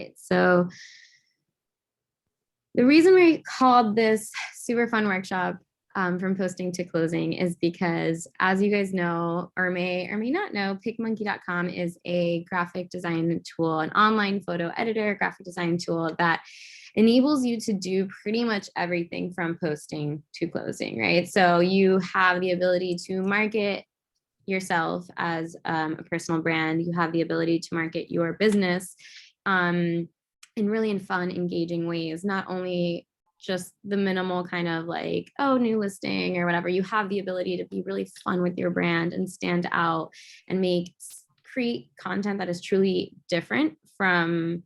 right, so the reason we called this super fun workshop from posting to closing is because, as you guys know, or may not know, PicMonkey.com is a graphic design tool, an online photo editor, graphic design tool that enables you to do pretty much everything from posting to closing, right? So you have the ability to market yourself as a personal brand. You have the ability to market your business in really fun, engaging ways, not only just the minimal kind of like, oh, new listing or whatever. You have the ability to be really fun with your brand and stand out and create content that is truly different from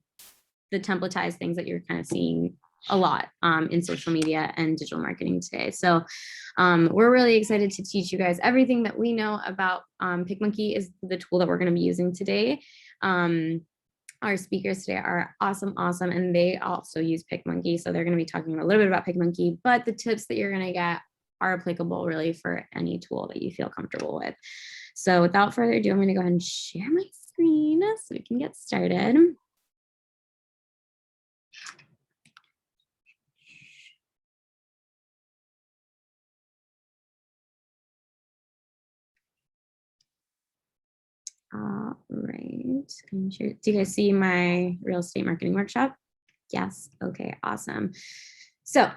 the templatized things that you're kind of seeing a lot in social media and digital marketing today. So we're really excited to teach you guys everything that we know about PicMonkey is the tool that we're going to be using today. Our speakers today are awesome, and they also use PicMonkey. So they're going to be talking a little bit about PicMonkey, but the tips that you're going to get are applicable really for any tool that you feel comfortable with. So without further ado, I'm going to go ahead and share my screen so we can get started. All right. Do you guys see my real estate marketing workshop? Yes. Okay, awesome. So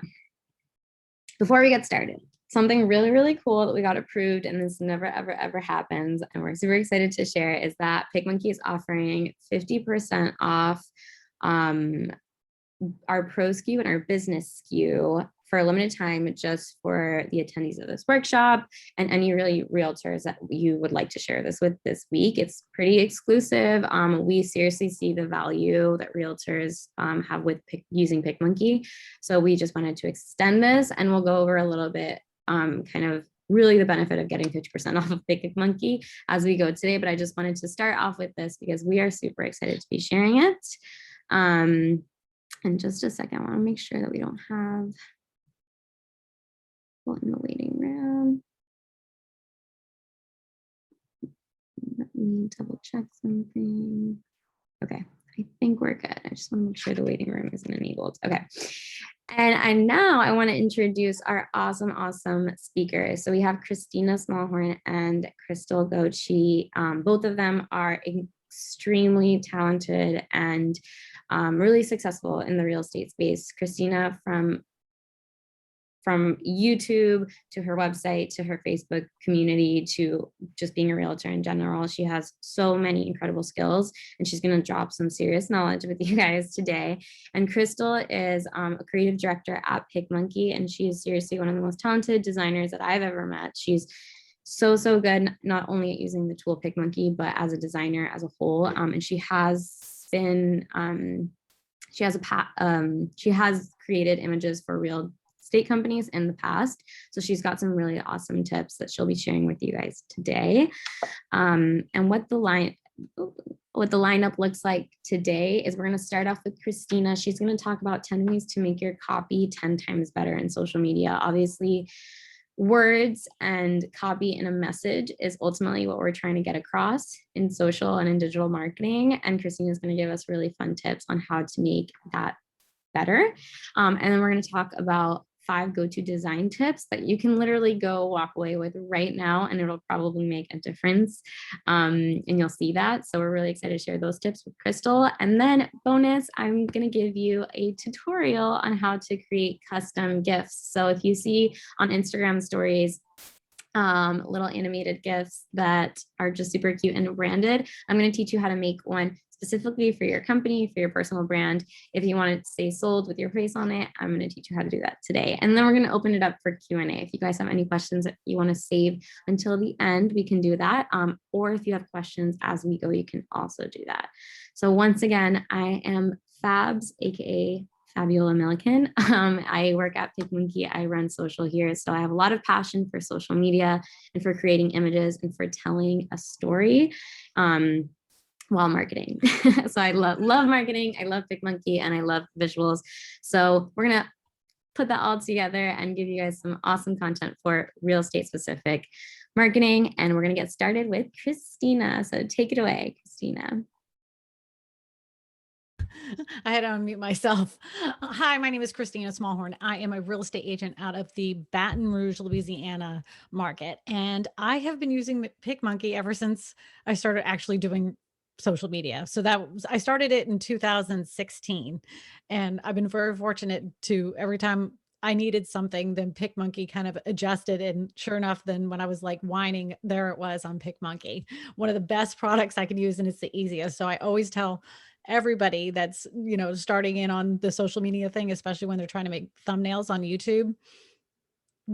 before we get started, something really, really cool that we got approved, and this never, ever happens, and we're super excited to share, is that PicMonkey is offering 50% off our pro SKU and our business SKU for a limited time, just for the attendees of this workshop and any really realtors that you would like to share this with this week. It's pretty exclusive. We seriously see the value that realtors have with using PicMonkey. So we just wanted to extend this, and we'll go over a little bit kind of really the benefit of getting 50% off of PicMonkey as we go today. But I just wanted to start off with this because we are super excited to be sharing it. In just a second, I want to make sure that we don't have people in the waiting room. Let me double check something. Okay, I think we're good. I just want to make sure the waiting room isn't enabled. Okay. And now I want to introduce our awesome speakers. So we have Christina Smallhorn and Crystal Gochi. Both of them are extremely talented and really successful in the real estate space. Christina, from YouTube to her website to her Facebook community to just being a realtor in general, she has so many incredible skills, and she's going to drop some serious knowledge with you guys today. And Crystal is a creative director at PicMonkey, and she is seriously one of the most talented designers that I've ever met. She's so good, not only at using the tool PicMonkey, but as a designer as a whole. And she has been she has created images for real estate companies in the past. So she's got some really awesome tips that she'll be sharing with you guys today. And what the lineup looks like today is we're going to start off with Christina. She's going to talk about 10 ways to make your copy 10 times better in social media. Obviously, words and copy in a message is ultimately what we're trying to get across in social and in digital marketing. And Christina is going to give us really fun tips on how to make that better. And then we're going to talk about 5 go-to design tips that you can literally go walk away with right now, and it'll probably make a difference. And you'll see that. So we're really excited to share those tips with Crystal. And then bonus, I'm going to give you a tutorial on how to create custom GIFs. So if you see on Instagram stories, little animated GIFs that are just super cute and branded, I'm going to teach you how to make one specifically for your company, for your personal brand. If you want it to say sold with your face on it, I'm going to teach you how to do that today. And then we're going to open it up for Q&A. If you guys have any questions that you want to save until the end, we can do that. Or if you have questions as we go, you can also do that. So once again, I am Fabs, aka Fabiola Milliken. I work at PicMonkey. I run social here. So I have a lot of passion for social media and for creating images and for telling a story while marketing. So I love marketing. I love PicMonkey and I love visuals. So we're going to put that all together and give you guys some awesome content for real estate specific marketing. And we're going to get started with Christina. So take it away, Christina. I had to unmute myself. Hi, my name is Christina Smallhorn. I am a real estate agent out of the Baton Rouge, Louisiana market. And I have been using PicMonkey ever since I started actually doing social media. So I started it in 2016. And I've been very fortunate to every time I needed something, then PicMonkey kind of adjusted. And sure enough, then when I was like whining, there it was on PicMonkey. One of the best products I could use, and it's the easiest. So I always tell everybody that's, starting in on the social media thing, especially when they're trying to make thumbnails on YouTube,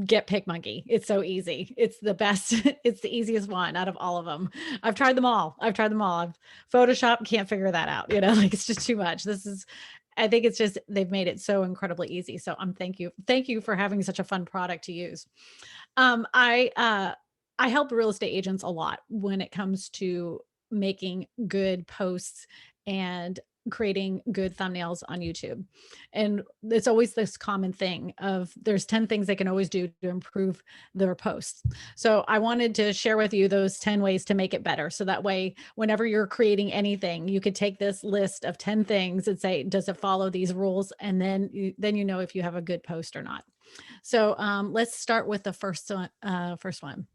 get PicMonkey. It's so easy. It's the best. It's the easiest one out of all of them. I've tried them all. Photoshop, can't figure that out. Like it's just too much. I think it's just, they've made it so incredibly easy. So thank you. Thank you for having such a fun product to use. I help real estate agents a lot when it comes to making good posts and creating good thumbnails on YouTube. And it's always this common thing of there's 10 things they can always do to improve their posts. So I wanted to share with you those 10 ways to make it better. So that way, whenever you're creating anything, you could take this list of 10 things and say, does it follow these rules? And then you know if you have a good post or not. So let's start with the first one.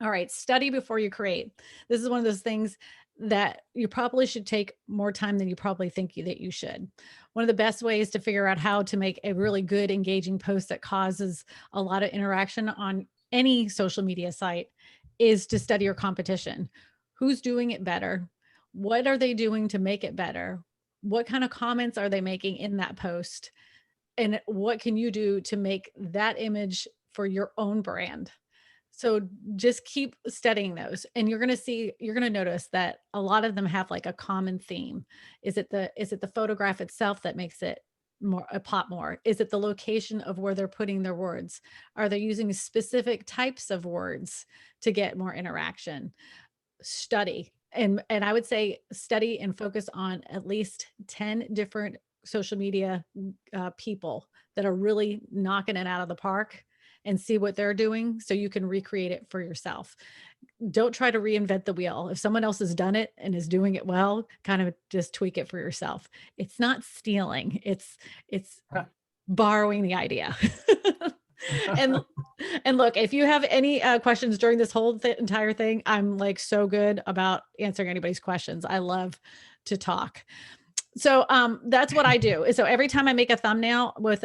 All right, study before you create. This is one of those things that you probably should take more time than you probably think that you should. One of the best ways to figure out how to make a really good, engaging post that causes a lot of interaction on any social media site is to study your competition. Who's doing it better? What are they doing to make it better? What kind of comments are they making in that post? And what can you do to make that image for your own brand? So just keep studying those, and you're going to notice that a lot of them have like a common theme. Is it the photograph itself that makes it more a pop more? Is it the location of where they're putting their words? Are they using specific types of words to get more interaction? Study. And I would say study and focus on at least 10 different social media people that are really knocking it out of the park, and see what they're doing so you can recreate it for yourself. Don't try to reinvent the wheel. If someone else has done it and is doing it well, kind of just tweak it for yourself. It's not stealing. It's borrowing the idea. and and look, if you have any questions during this whole entire thing, I'm like so good about answering anybody's questions. I love to talk. So that's what I do. So every time I make a thumbnail with,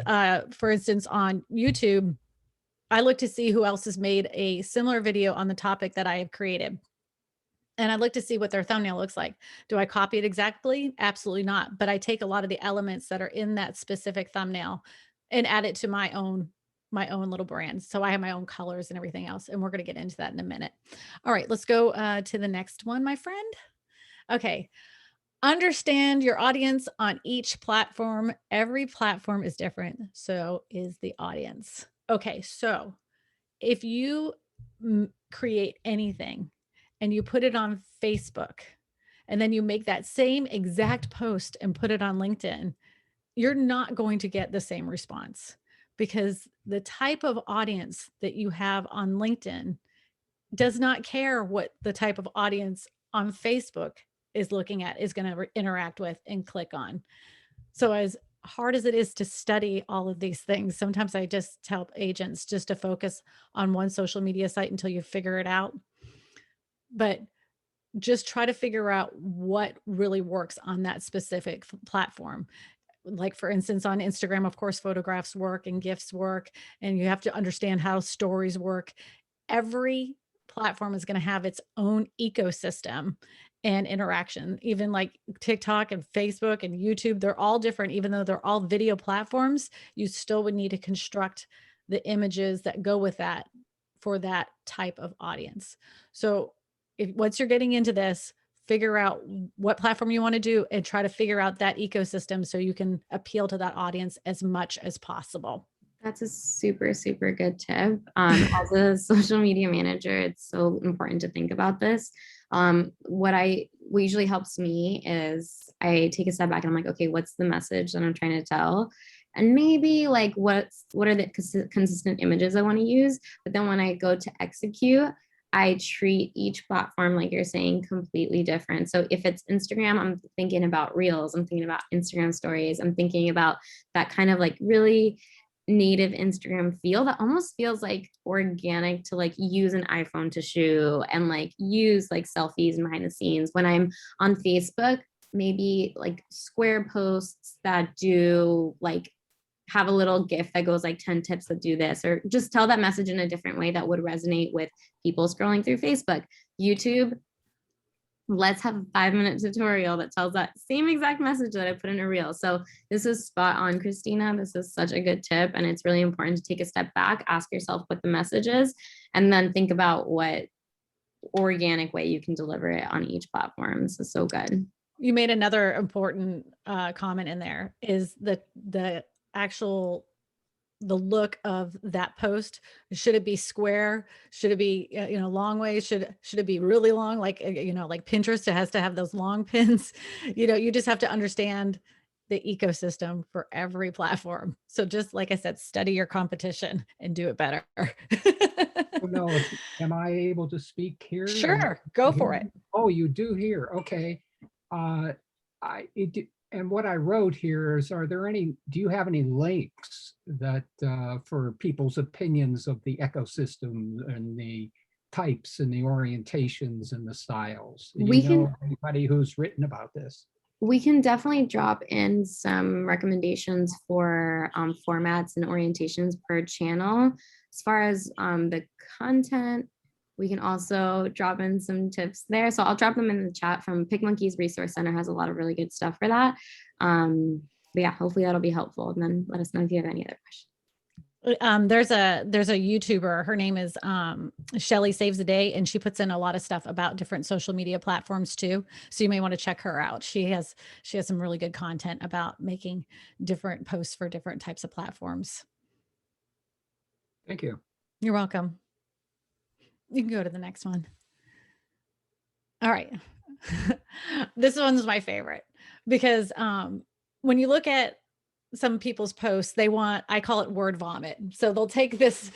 for instance, on YouTube, I look to see who else has made a similar video on the topic that I have created. And I look to see what their thumbnail looks like. Do I copy it exactly? Absolutely not. But I take a lot of the elements that are in that specific thumbnail and add it to my own little brand. So I have my own colors and everything else. And we're going to get into that in a minute. All right, let's go to the next one, my friend. Okay. Understand your audience on each platform. Every platform is different. So is the audience. Okay. So if you create anything and you put it on Facebook and then you make that same exact post and put it on LinkedIn, you're not going to get the same response, because the type of audience that you have on LinkedIn does not care what the type of audience on Facebook is looking at, is going to interact with and click on. So as hard as it is to study all of these things, sometimes I just tell agents just to focus on one social media site until you figure it out. But just try to figure out what really works on that specific platform. Like for instance, on Instagram, of course, photographs work and GIFs work, and you have to understand how stories work. Every platform is going to have its own ecosystem and interaction. Even like TikTok and Facebook and YouTube, they're all different. Even though they're all video platforms, you still would need to construct the images that go with that for that type of audience. So if once you're getting into this, figure out what platform you want to do and try to figure out that ecosystem so you can appeal to that audience as much as possible. That's a super, super good tip. As a social media manager, it's so important to think about this. What usually helps me is I take a step back and I'm like, okay, what's the message that I'm trying to tell? And maybe like what are the consistent images I want to use? But then when I go to execute, I treat each platform, like you're saying, completely different. So if it's Instagram, I'm thinking about reels, I'm thinking about Instagram stories, I'm thinking about that kind of like really native Instagram feel that almost feels like organic to like use an iPhone to shoot and like use like selfies and behind the scenes. When I'm on Facebook, maybe like square posts that do like have a little gift that goes like 10 tips that do this, or just tell that message in a different way that would resonate with people scrolling through Facebook. YouTube, let's have a 5-minute tutorial that tells that same exact message that I put in a reel. So this is spot on, Christina. This is such a good tip. And it's really important to take a step back, ask yourself what the message is, and then think about what organic way you can deliver it on each platform. This is so good. You made another important comment in there, is the actual the look of that post. Should it be square? Should it be, long ways? Should it be really long? Like, like Pinterest, it has to have those long pins. You just have to understand the ecosystem for every platform. So just like I said, study your competition and do it better. Oh, no, am I able to speak here? Sure, go for it. Oh, you do here. Okay. And what I wrote here is, do you have any links that for people's opinions of the ecosystem and the types and the orientations and the styles? Do We you know can anybody who's written about this? we can definitely drop in some recommendations for formats and orientations per channel. As far as the content, we can also drop in some tips there. So I'll drop them in the chat. From PicMonkey's Resource Center has a lot of really good stuff for that. But yeah, hopefully that'll be helpful. And then let us know if you have any other questions. There's a YouTuber, her name is Shelly Saves the Day, and she puts in a lot of stuff about different social media platforms too. So you may want to check her out. She has some really good content about making different posts for different types of platforms. Thank you. You're welcome. You can go to the next one. All right. This one's my favorite because when you look at some people's posts, I call it word vomit. So they'll take this,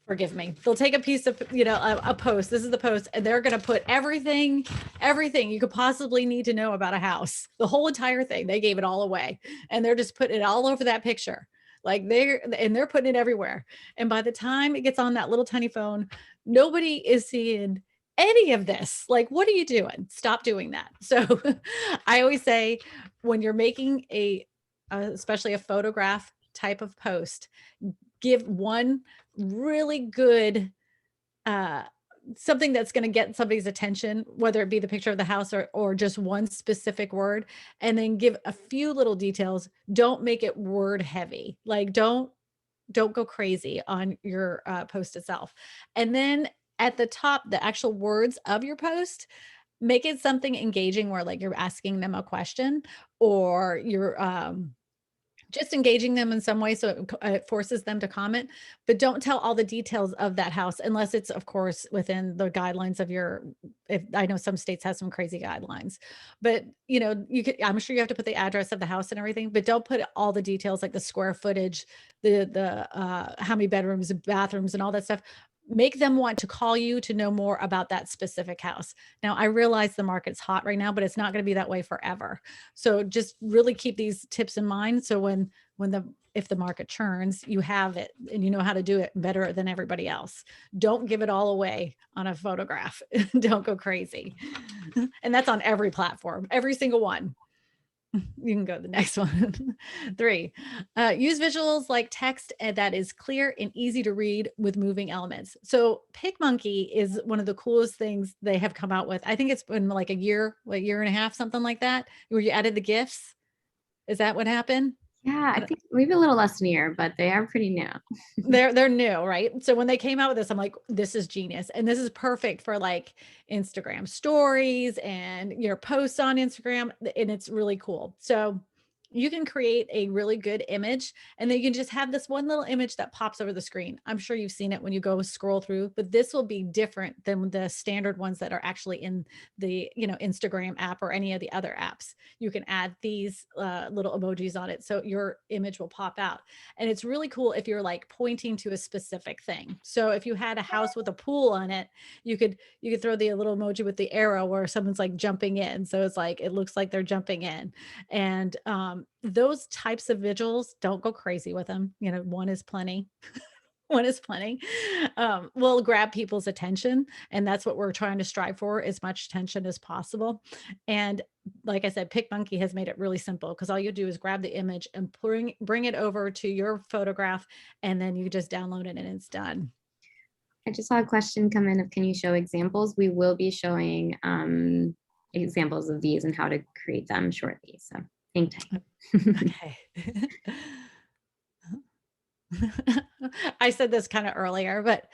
forgive me, they'll take a piece of, a post. This is the post, and they're going to put everything you could possibly need to know about a house, the whole entire thing. They gave it all away, and they're just putting it all over that picture. Like they're putting it everywhere. And by the time it gets on that little tiny phone, nobody is seeing any of this. Like, what are you doing? Stop doing that. So I always say, when you're making especially a photograph type of post, give one really good something that's going to get somebody's attention, whether it be the picture of the house or just one specific word, and then give a few little details. Don't make it word heavy. Like don't go crazy on your post itself. And then at the top, the actual words of your post, make it something engaging where like you're asking them a question, or you're just engaging them in some way, so it forces them to comment. But don't tell all the details of that house unless it's, of course, within the guidelines of if I know some states have some crazy guidelines, but I'm sure you have to put the address of the house and everything, but don't put all the details like the square footage, the how many bedrooms, bathrooms, and all that stuff. Make them want to call you to know more about that specific house. Now, I realize the market's hot right now, but it's not going to be that way forever. So just really keep these tips in mind. So if the market churns, you have it and you know how to do it better than everybody else. Don't give it all away on a photograph. Don't go crazy. And that's on every platform, every single one. You can go to the next one. 3, use visuals like text that is clear and easy to read with moving elements. So PicMonkey is one of the coolest things they have come out with. I think it's been like a year and a half, something like that, where you added the GIFs. Is that what happened? Yeah, I think maybe a little less than a year, but they are pretty new. They're new, right? So when they came out with this, I'm like, this is genius. And this is perfect for like Instagram stories and your posts on Instagram. And it's really cool. So you can create a really good image, and then you can just have this one little image that pops over the screen. I'm sure you've seen it when you go scroll through, but this will be different than the standard ones that are actually in the, Instagram app or any of the other apps. You can add these little emojis on it, so your image will pop out. And it's really cool if you're like pointing to a specific thing. So if you had a house with a pool on it, you could throw the little emoji with the arrow where someone's like jumping in. So it's like, it looks like they're jumping in. And those types of visuals, don't go crazy with them. One is plenty. One is plenty. Will grab people's attention. And that's what we're trying to strive for, as much attention as possible. And like I said, PicMonkey has made it really simple, because all you do is grab the image and bring it over to your photograph, and then you just download it and it's done. I just saw a question come in of, can you show examples? We will be showing examples of these and how to create them shortly. So hang tight. Okay. I said this kind of earlier, but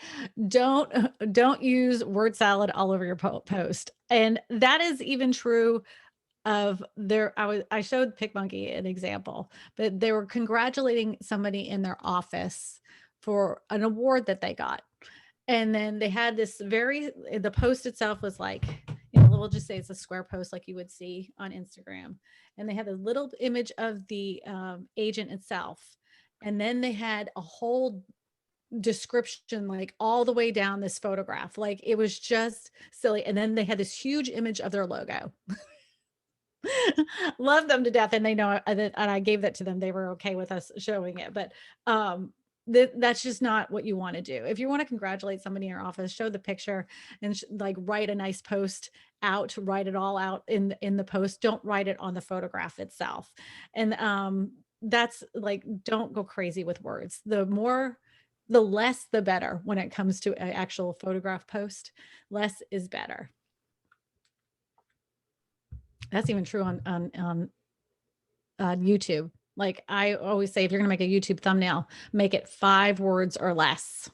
don't use word salad all over your post. And that is even true of I showed PicMonkey an example, but they were congratulating somebody in their office for an award that they got. And then they had the post itself was like, we'll just say it's a square post like you would see on Instagram. And they had a little image of the agent itself. And then they had a whole description, like all the way down this photograph. Like, it was just silly. And then they had this huge image of their logo. Love them to death. And they know, and I gave that to them. They were okay with us showing it. But that's just not what you want to do. If you want to congratulate somebody in your office, show the picture and like write a nice post out, write it all out in the post. Don't write it on the photograph itself. And that's like, don't go crazy with words. The less, the better when it comes to an actual photograph post. Less is better. That's even true on YouTube. Like, I always say, if you're going to make a YouTube thumbnail, make it 5 words or less.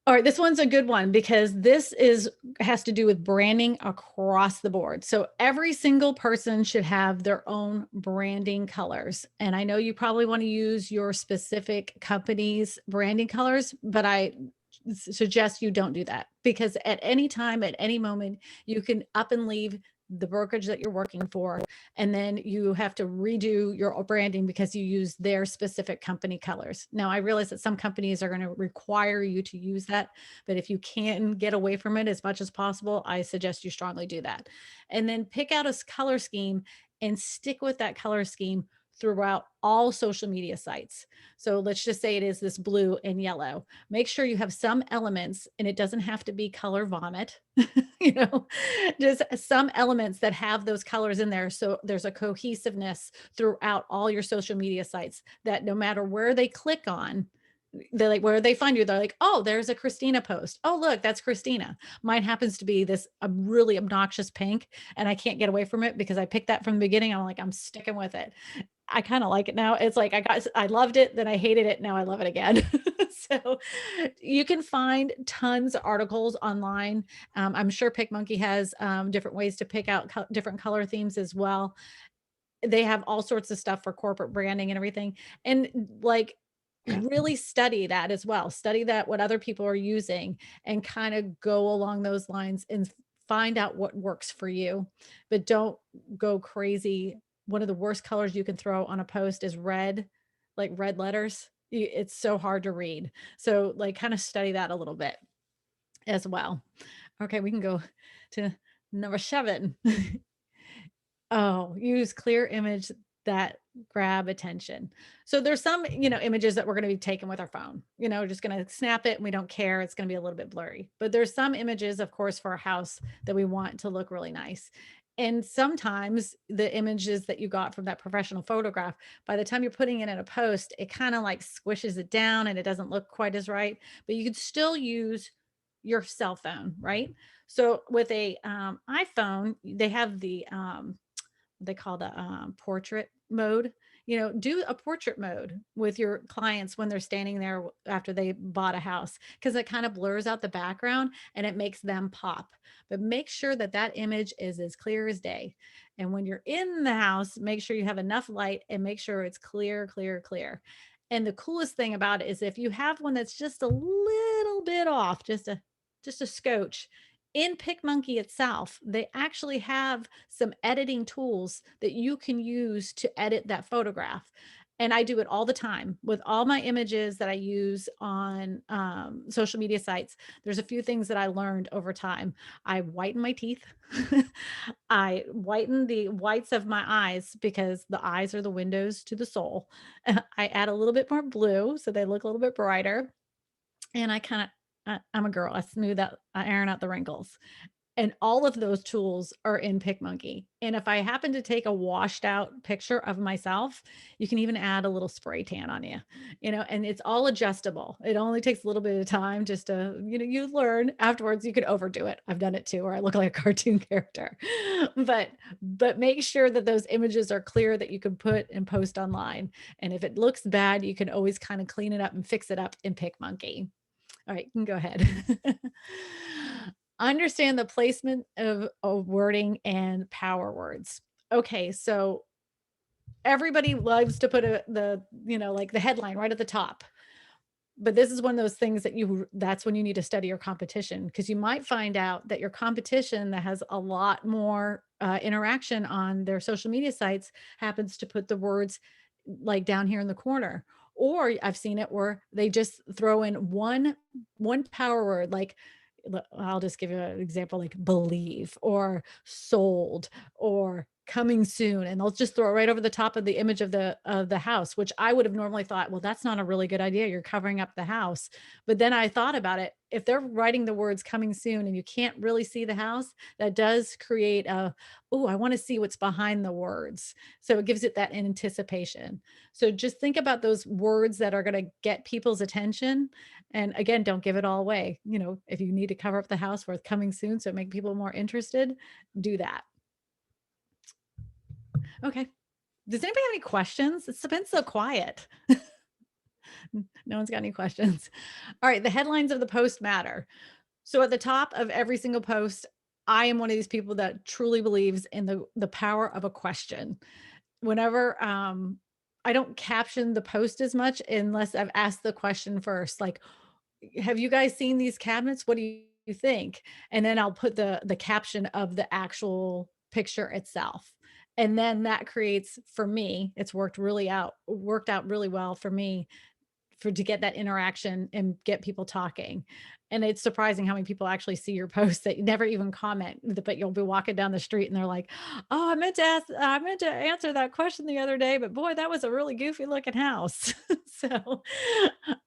All right, this one's a good one, because this has to do with branding across the board. So every single person should have their own branding colors. And I know you probably want to use your specific company's branding colors, but I suggest you don't do that, because at any time, at any moment, you can up and leave the brokerage that you're working for, and then you have to redo your branding because you use their specific company colors. Now, I realize that some companies are going to require you to use that, but if you can get away from it as much as possible, I suggest you strongly do that. And then pick out a color scheme and stick with that color scheme throughout all social media sites. So let's just say it is this blue and yellow. Make sure you have some elements, and it doesn't have to be color vomit, just some elements that have those colors in there. So there's a cohesiveness throughout all your social media sites, that no matter where they click on, they're like, where they find you, they're like, oh, there's a Christina post. Oh, look, that's Christina. Mine happens to be this really obnoxious pink, and I can't get away from it because I picked that from the beginning. I'm like, I'm sticking with it. I kind of like it now. It's like, I loved it, then I hated it. Now I love it again. So you can find tons of articles online. I'm sure PicMonkey has different ways to pick out different color themes as well. They have all sorts of stuff for corporate branding and everything. And like, really study that as well. Study that, what other people are using, and kind of go along those lines and find out what works for you. But don't go crazy. One of the worst colors you can throw on a post is red, like red letters. It's so hard to read. So like, kind of study that a little bit as well. Okay, we can go to number 7. Oh, use clear image that grab attention. So there's some, images that we're going to be taking with our phone, just going to snap it and we don't care. It's going to be a little bit blurry, but there's some images, of course, for our house that we want to look really nice. And sometimes the images that you got from that professional photograph, by the time you're putting it in a post, it kind of like squishes it down and it doesn't look quite as right, but you could still use your cell phone, right? So with a iPhone, they have the, they call the portrait mode. Do a portrait mode with your clients when they're standing there after they bought a house, because it kind of blurs out the background and it makes them pop. But make sure that that image is as clear as day. And when you're in the house, make sure you have enough light and make sure it's clear, clear, clear. And the coolest thing about it is if you have one that's just a little bit off, just a scotch, in PicMonkey itself, they actually have some editing tools that you can use to edit that photograph. And I do it all the time with all my images that I use on social media sites. There's a few things that I learned over time. I whiten my teeth. I whiten the whites of my eyes because the eyes are the windows to the soul. I add a little bit more blue so they look a little bit brighter. And I kind of, I'm a girl. I smooth out, I iron out the wrinkles. And all of those tools are in PicMonkey. And if I happen to take a washed out picture of myself, you can even add a little spray tan on and it's all adjustable. It only takes a little bit of time just to, you learn afterwards. You could overdo it. I've done it too, where I look like a cartoon character. But make sure that those images are clear that you can put and post online. And if it looks bad, you can always kind of clean it up and fix it up in PicMonkey. All right, you can go ahead. Understand the placement of wording and power words. Okay, so everybody loves to put like the headline right at the top. But this is one of those things that's when you need to study your competition, because you might find out that your competition that has a lot more interaction on their social media sites happens to put the words like down here in the corner. Or I've seen it where they just throw in one power word, like I'll just give you an example, like believe or sold or coming soon, and they'll just throw it right over the top of the image of the house, which I would have normally thought, well, that's not a really good idea, you're covering up the house. But then I thought about it. If they're writing the words coming soon and you can't really see the house, that does create I want to see what's behind the words. So it gives it that anticipation. So just think about those words that are going to get people's attention. And again, don't give it all away. If you need to cover up the house for coming soon so make people more interested, do that. Okay. Does anybody have any questions? It's been so quiet. No one's got any questions. All right. The headlines of the post matter. So at the top of every single post, I am one of these people that truly believes in the power of a question. Whenever I don't caption the post as much unless I've asked the question first, like, have you guys seen these cabinets? What do you think? And then I'll put the caption of the actual picture itself. And then that creates, for me, it's worked out really well for me to get that interaction and get people talking. And it's surprising how many people actually see your posts that you never even comment, but you'll be walking down the street and they're like, oh, I meant to answer that question the other day, but boy, that was a really goofy looking house. So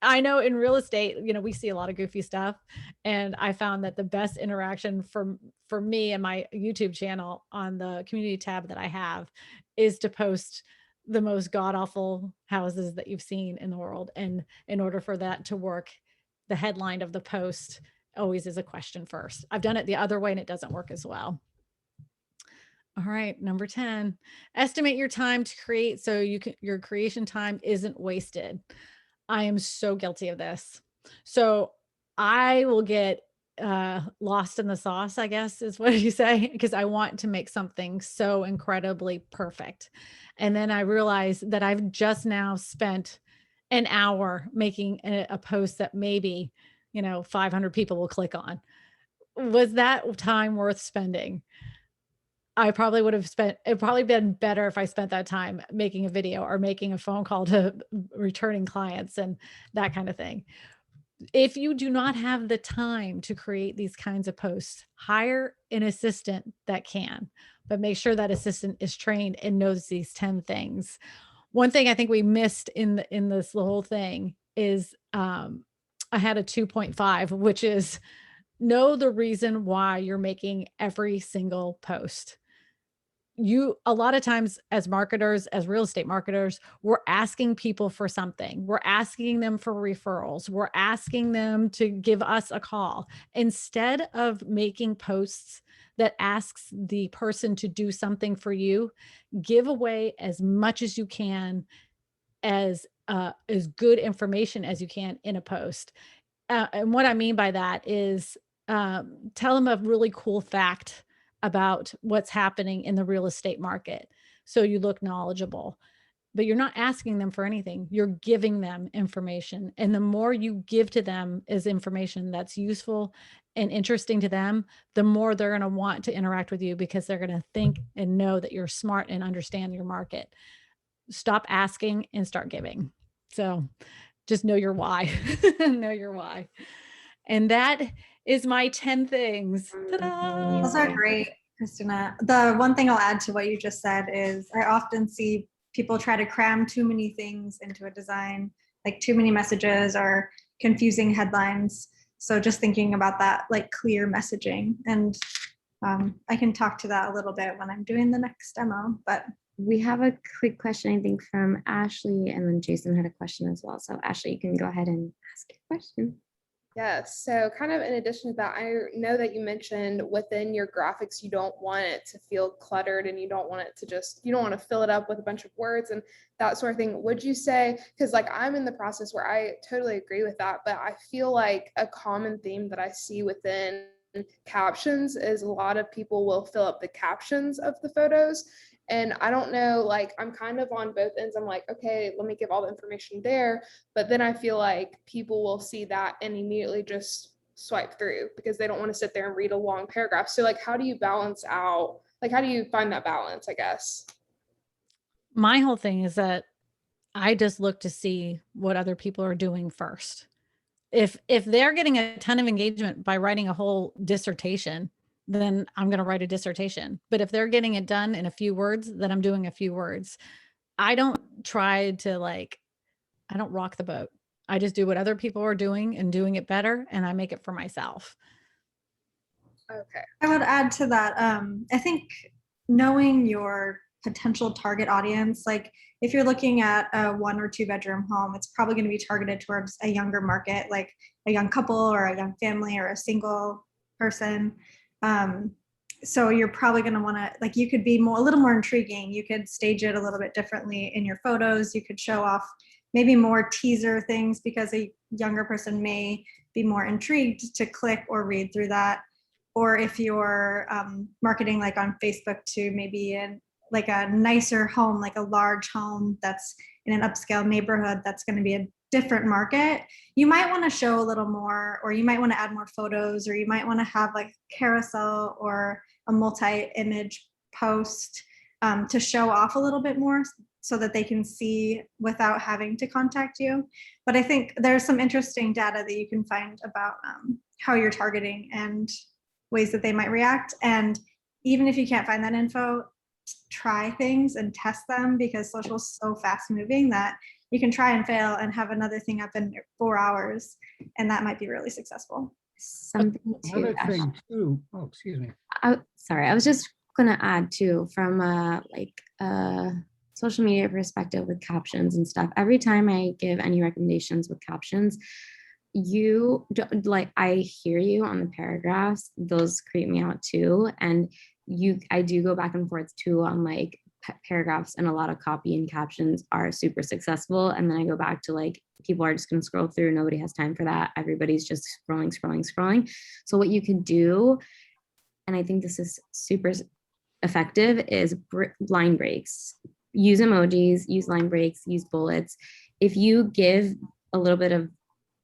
I know in real estate, we see a lot of goofy stuff. And I found that the best interaction for me and my YouTube channel on the community tab that I have is to post the most god awful houses that you've seen in the world. And in order for that to work, the headline of the post always is a question first. I've done it the other way and it doesn't work as well. All right, number 10, estimate your time to create so your creation time isn't wasted. I am so guilty of this. So I will get lost in the sauce, I guess is what you say, because I want to make something so incredibly perfect. And then I realize that I've just now spent an hour making a post that maybe, 500 people will click on. Was that time worth spending? I probably would have it probably been better if I spent that time making a video or making a phone call to returning clients and that kind of thing. If you do not have the time to create these kinds of posts, hire an assistant that can, but make sure that assistant is trained and knows these 10 things. One thing I think we missed in this whole thing is I had a 2.5, which is know the reason why you're making every single post. a lot of times as marketers, as real estate marketers, we're asking people for something. We're asking them for referrals. We're asking them to give us a call instead of making posts that asks the person to do something for you. Give away as much as you can, as good information as you can in a post. And what I mean by that is, tell them a really cool fact about what's happening in the real estate market, so you look knowledgeable. But you're not asking them for anything. You're giving them information. And the more you give to them as information that's useful and interesting to them, the more they're going to want to interact with you, because they're going to think and know that you're smart and understand your market. Stop asking and start giving. So just know your why. Know your why. And that is my 10 things. Ta-da! Those are great, Christina. The one thing I'll add to what you just said is I often see people try to cram too many things into a design, like too many messages or confusing headlines. So just thinking about that, like clear messaging. And I can talk to that a little bit when I'm doing the next demo, but We have a quick question, I think, from Ashley, and then Jason had a question as well. So Ashley, you can go ahead and ask your question. Yes. So kind of in addition to that, I know that you mentioned within your graphics, you don't want it to feel cluttered and you don't want it to you don't want to fill it up with a bunch of words and that sort of thing. Would you say, because like I'm in the process where I totally agree with that, but I feel like a common theme that I see within captions is a lot of people will fill up the captions of the photos. And I don't know, like I'm kind of on both ends. I'm like, okay, let me give all the information there. But then I feel like people will see that and immediately just swipe through because they don't want to sit there and read a long paragraph. So like, how do you balance out, like, how do you find that balance, I guess? My whole thing is that I just look to see what other people are doing first. If they're getting a ton of engagement by writing a whole dissertation, then I'm going to write a dissertation. But if they're getting it done in a few words, then I'm doing a few words. I don't try to I don't rock the boat. I just do what other people are doing and doing it better, and I make it for myself. Okay. I would add to that. I think knowing your potential target audience, like if you're looking at a 1 or 2 bedroom home, it's probably going to be targeted towards a younger market, like a young couple or a young family or a single person. So you're probably going to want to, like, you could be a little more intriguing. You could stage it a little bit differently in your photos. You could show off maybe more teaser things because a younger person may be more intrigued to click or read through that. Or if you're marketing like on Facebook to maybe like a nicer home, like a large home that's in an upscale neighborhood, that's going to be a different market, you might want to show a little more, or you might want to add more photos, or you might want to have like carousel or a multi-image post to show off a little bit more so that they can see without having to contact you. But I think there's some interesting data that you can find about how you're targeting and ways that they might react. And even if you can't find that info, try things and test them, because social is so fast moving that you can try and fail and have another thing up in 4 hours, and that might be really successful. Something too. Another thing too, oh, excuse me. Sorry, I was just gonna add too, from social media perspective with captions and stuff. Every time I give any recommendations with captions, I hear you on the paragraphs, those creep me out too. And I do go back and forth too on like paragraphs, and a lot of copy and captions are super successful. And then I go back to like, people are just going to scroll through. Nobody has time for that. Everybody's just scrolling. So what you could do, and I think this is super effective, is line breaks. Use emojis, use line breaks, use bullets. If you give a little bit of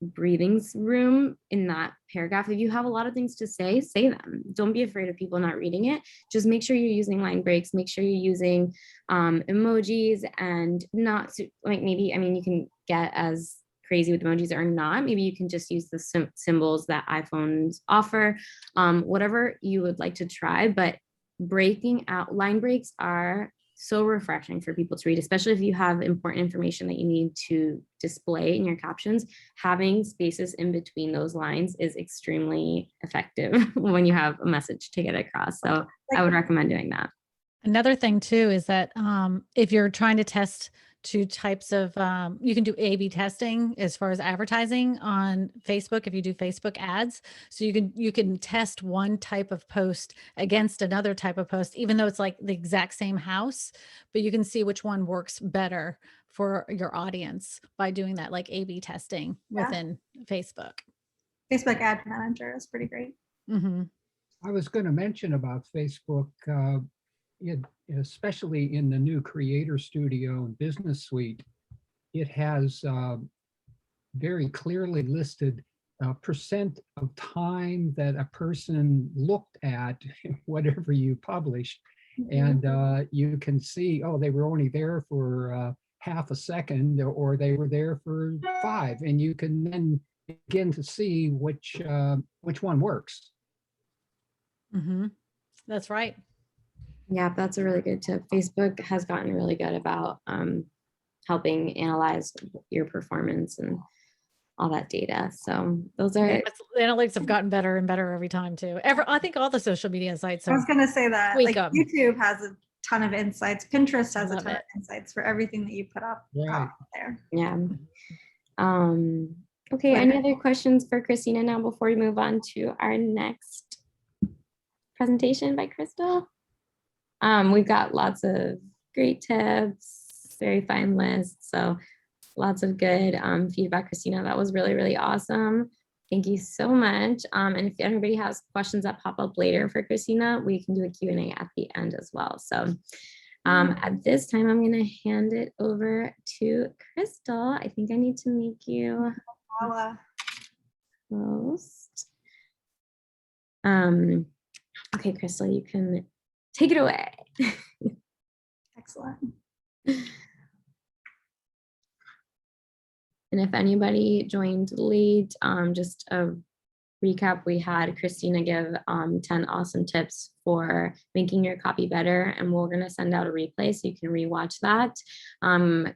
breathing room in that paragraph, if you have a lot of things to say them. Don't be afraid of people not reading it. Just make sure you're using line breaks, make sure you're using emojis, and not like, maybe, I mean, you can get as crazy with emojis or not. Maybe you can just use the symbols that iPhones offer, whatever you would like to try. But breaking out, line breaks are so refreshing for people to read, especially if you have important information that you need to display in your captions. Having spaces in between those lines is extremely effective when you have a message to get across. So I would recommend doing that. Another thing too is that if you're trying to test two types of, you can do A/B testing as far as advertising on Facebook if you do Facebook ads. So you can test one type of post against another type of post, even though it's like the exact same house, but you can see which one works better for your audience by doing that, like A/B testing Yeah. within Facebook. Facebook Ad Manager is pretty great. Mm-hmm. I was going to mention about Facebook, especially in the new Creator Studio and Business Suite, it has very clearly listed percent of time that a person looked at whatever you published. And you can see, oh, they were only there for half a second, or they were there for 5, and you can then begin to see which one works. Mm-hmm. That's right. Yeah, that's a really good tip. Facebook has gotten really good about helping analyze your performance and all that data. So those are The analytics have gotten better and better every time too. I think all the social media sites I was going to say that, tweak like, 'em. YouTube has a ton of insights. Pinterest has a Love ton of it. insights for everything that you put up Right. there. yeah. Okay, any other questions for Christina now before we move on to our next presentation by Crystal? We've got lots of great tips, very fine lists. So lots of good feedback, Christina. That was really, really awesome. Thank you so much. And if anybody has questions that pop up later for Christina, we can do a Q&A at the end as well. So at this time, I'm going to hand it over to Crystal. I think I need to make you host. Okay, Crystal, you can take it away. Excellent. And if anybody joined late, just a recap, we had Christina give 10 awesome tips for making your copy better, and we're going to send out a replay so you can rewatch that.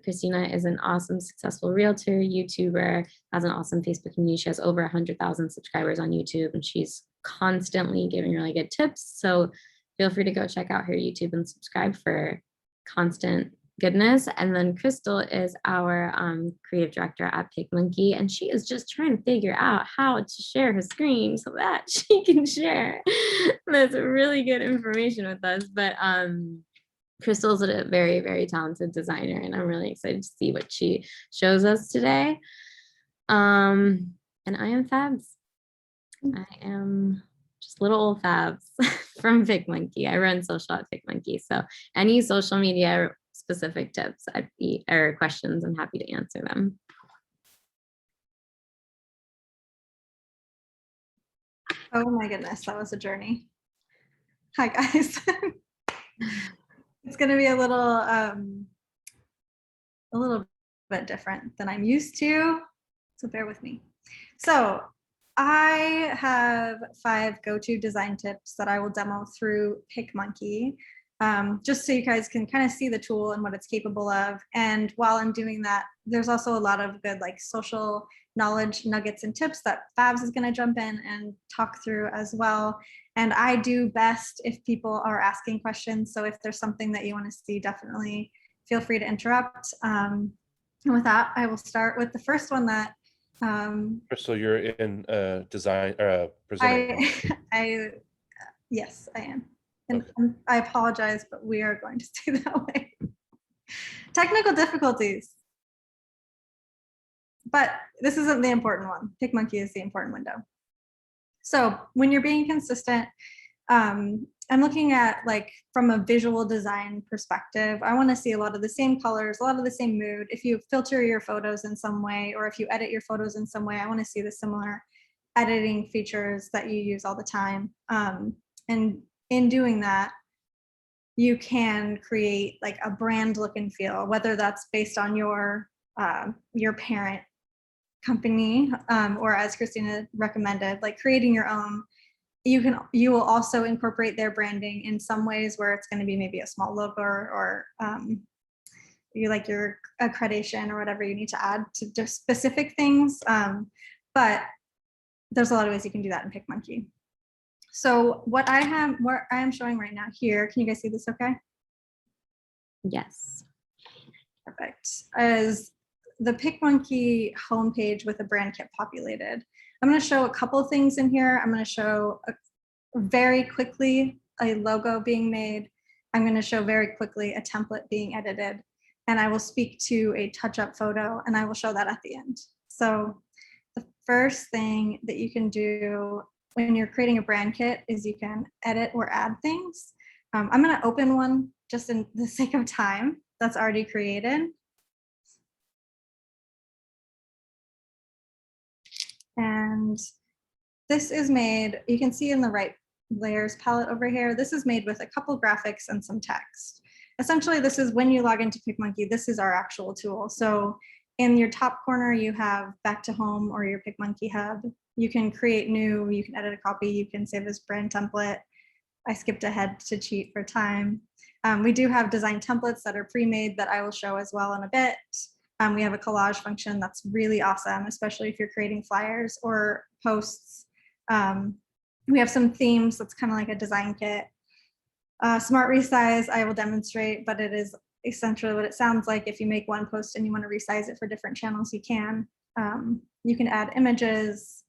Christina is an awesome, successful realtor, YouTuber, has an awesome Facebook community. She has over 100,000 subscribers on YouTube, and she's constantly giving really good tips. So feel free to go check out her YouTube and subscribe for constant goodness. And then Crystal is our creative director at PicMonkey, and she is just trying to figure out how to share her screen so that she can share this really good information with us. But Crystal's a very, very talented designer, and I'm really excited to see what she shows us today. And I am Fabs. I am just little old Fabs from PicMonkey. I run social at PicMonkey. So any social media specific tips or questions, I'm happy to answer them. Oh my goodness, that was a journey. Hi guys. It's going to be a little bit different than I'm used to, so bear with me. So I have 5 go-to design tips that I will demo through PicMonkey, just so you guys can kind of see the tool and what it's capable of. And while I'm doing that, there's also a lot of good like social knowledge nuggets and tips that Fabs is going to jump in and talk through as well. And I do best if people are asking questions. So if there's something that you want to see, definitely feel free to interrupt. And with that, I will start with the first one that Crystal, you're in design presenting. Yes, I am. And Okay. I apologize, but we are going to stay that way. Technical difficulties. But this isn't the important one. PicMonkey is the important window. So when you're being consistent, I'm looking at like from a visual design perspective, I want to see a lot of the same colors, a lot of the same mood. If you filter your photos in some way, or if you edit your photos in some way, I want to see the similar editing features that you use all the time. And in doing that, you can create like a brand look and feel, whether that's based on your parent company, or as Christina recommended, like creating your own. You will also incorporate their branding in some ways where it's going to be maybe a small logo or you like your accreditation or whatever you need to add to just specific things. But there's a lot of ways you can do that in PicMonkey. So what I am showing right now here, can you guys see this okay? Yes. Perfect. As the PicMonkey homepage with a brand kit populated, I'm going to show a couple of things in here. I'm going to show very quickly a logo being made. I'm going to show very quickly a template being edited, and I will speak to a touch-up photo, and I will show that at the end. So the first thing that you can do when you're creating a brand kit is you can edit or add things. I'm going to open one just in the sake of time that's already created. And this is made, you can see in the right layers palette over here, this is made with a couple graphics and some text. Essentially, this is when you log into PicMonkey, this is our actual tool. So in your top corner, you have back to home or your PicMonkey hub. You can create new, you can edit a copy, you can save as brand template. I skipped ahead to cheat for time. We do have design templates that are pre-made that I will show as well in a bit. We have a collage function that's really awesome, especially if you're creating flyers or posts. We have some themes that's kind of like a design kit. Smart Resize, I will demonstrate, but it is essentially what it sounds like. If you make one post and you want to resize it for different channels, you can. You can add images.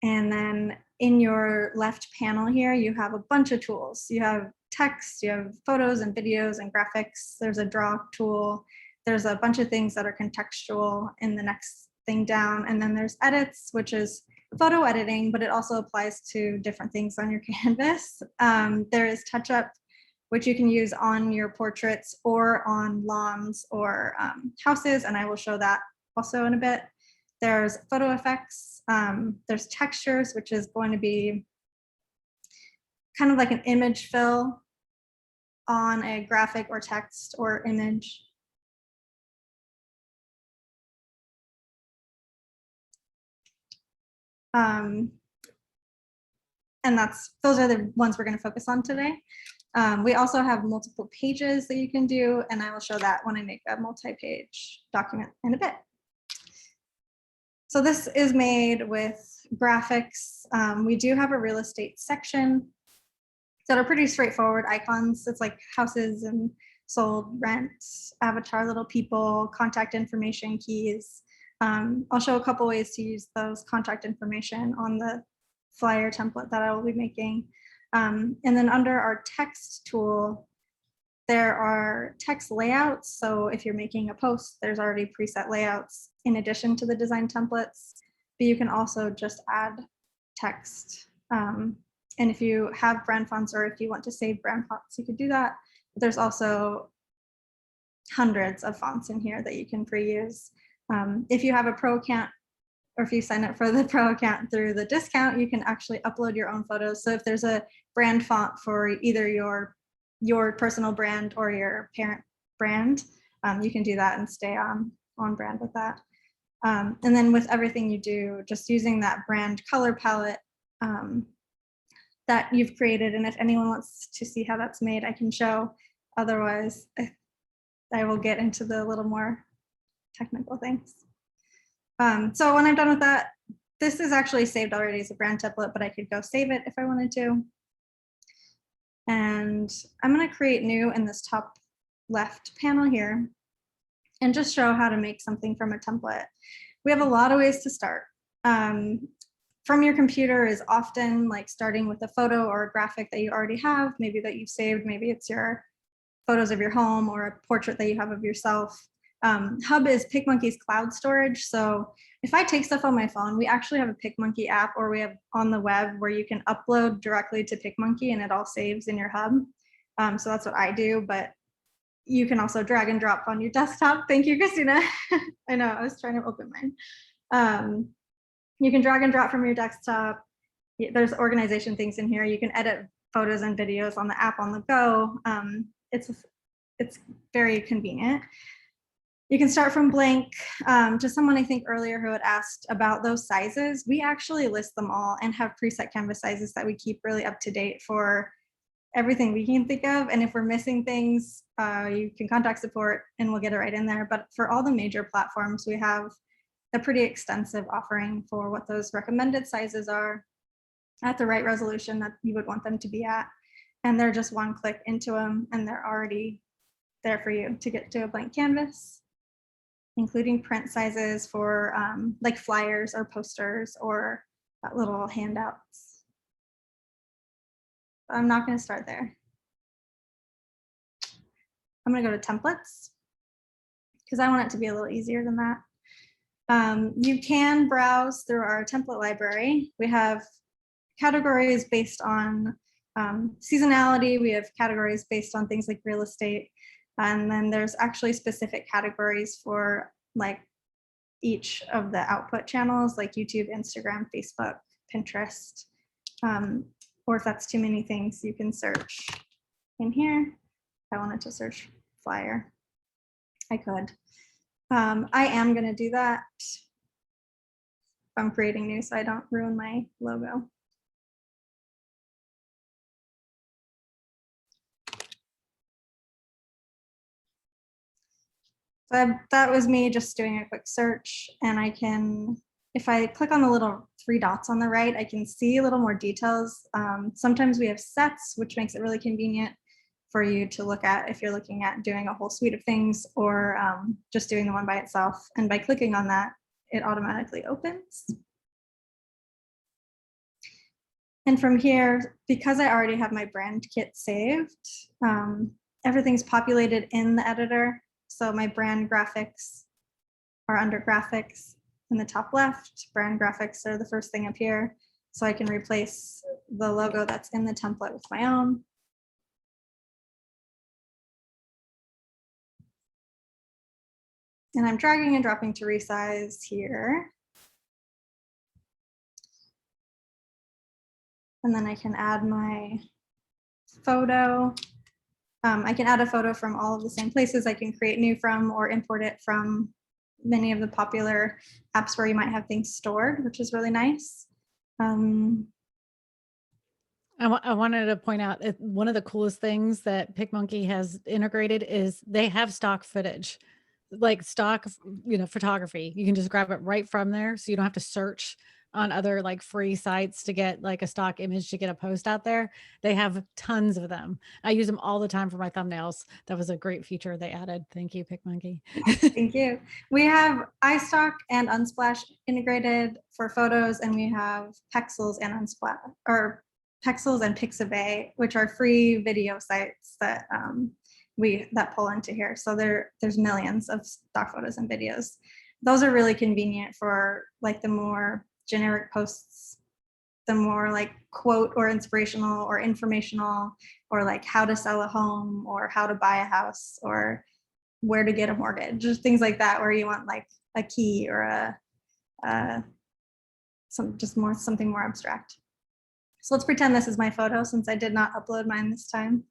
And then in your left panel here, you have a bunch of tools. You have text, you have photos and videos and graphics. There's a draw tool. There's a bunch of things that are contextual in the next thing down. And then there's edits, which is photo editing, but it also applies to different things on your canvas. There is touch up, which you can use on your portraits or on lawns or houses. And I will show that also in a bit. There's photo effects. There's textures, which is going to be kind of like an image fill on a graphic or text or image. And those are the ones we're going to focus on today. We also have multiple pages that you can do, and I will show that when I make a multi-page document in a bit. So this is made with graphics. We do have a real estate section that are pretty straightforward icons. It's like houses and sold, rent, avatar, little people, contact information, keys. I'll show a couple ways to use those contact information on the flyer template that I will be making. And then under our text tool, there are text layouts. So if you're making a post, there's already preset layouts in addition to the design templates, but you can also just add text. And if you have brand fonts or if you want to save brand fonts, you could do that. But there's also hundreds of fonts in here that you can pre-use. If you have a pro account, or if you sign up for the pro account through the discount, you can actually upload your own photos. So if there's a brand font for either your personal brand or your parent brand, you can do that and stay on brand with that. And then with everything you do, just using that brand color palette that you've created. And if anyone wants to see how that's made, I can show. Otherwise, I will get into the little more technical things. So when I'm done with that, this is actually saved already as a brand template, but I could go save it if I wanted to. And I'm going to create new in this top left panel here and just show how to make something from a template. We have a lot of ways to start. From your computer is often like starting with a photo or a graphic that you already have, maybe that you've saved, maybe it's your photos of your home or a portrait that you have of yourself. Hub is PicMonkey's cloud storage. So if I take stuff on my phone, we actually have a PicMonkey app, or we have on the web where you can upload directly to PicMonkey and it all saves in your hub. So that's what I do, but you can also drag and drop on your desktop. Thank you, Christina. I know, I was trying to open mine. You can drag and drop from your desktop. There's organization things in here. You can edit photos and videos on the app on the go. It's very convenient. You can start from blank. To someone I think earlier who had asked about those sizes, we actually list them all and have preset canvas sizes that we keep really up to date for everything we can think of. And if we're missing things, you can contact support and we'll get it right in there. But for all the major platforms, we have a pretty extensive offering for what those recommended sizes are at the right resolution that you would want them to be at. And they're just one click into them and they're already there for you to get to a blank canvas, including print sizes for like flyers or posters or little handouts. But I'm not going to start there. I'm going to go to templates because I want it to be a little easier than that. You can browse through our template library. We have categories based on seasonality. We have categories based on things like real estate. And then there's actually specific categories for like each of the output channels like YouTube, Instagram, Facebook, Pinterest. Or if that's too many things, you can search in here. I wanted to search flyer. I could. I am going to do that if I'm creating new so I don't ruin my logo. So that was me just doing a quick search, and I can, if I click on the little 3 dots on the right, I can see a little more details. Sometimes we have sets, which makes it really convenient for you to look at if you're looking at doing a whole suite of things or just doing the one by itself. And by clicking on that, it automatically opens. And from here, because I already have my brand kit saved, everything's populated in the editor. So my brand graphics are under graphics in the top left. Brand graphics are the first thing up here. So I can replace the logo that's in the template with my own. And I'm dragging and dropping to resize here. And then I can add my photo. I can add a photo from all of the same places. I can create new from or import it from many of the popular apps where you might have things stored, which is really nice. I wanted to point out one of the coolest things that PicMonkey has integrated is they have stock footage, like stock, photography. You can just grab it right from there. So you don't have to search on other like free sites to get like a stock image to get a post out there. They have tons of them. I use them all the time for my thumbnails. That was a great feature they added. Thank you, PicMonkey. Thank you. We have iStock and Unsplash integrated for photos, and we have Pexels and Unsplash, or Pexels and Pixabay, which are free video sites that that pull into here. So there's millions of stock photos and videos. Those are really convenient for like the more generic posts, the more like quote or inspirational or informational, or like how to sell a home or how to buy a house or where to get a mortgage, just things like that, where you want like a key or something more abstract. So let's pretend this is my photo since I did not upload mine this time.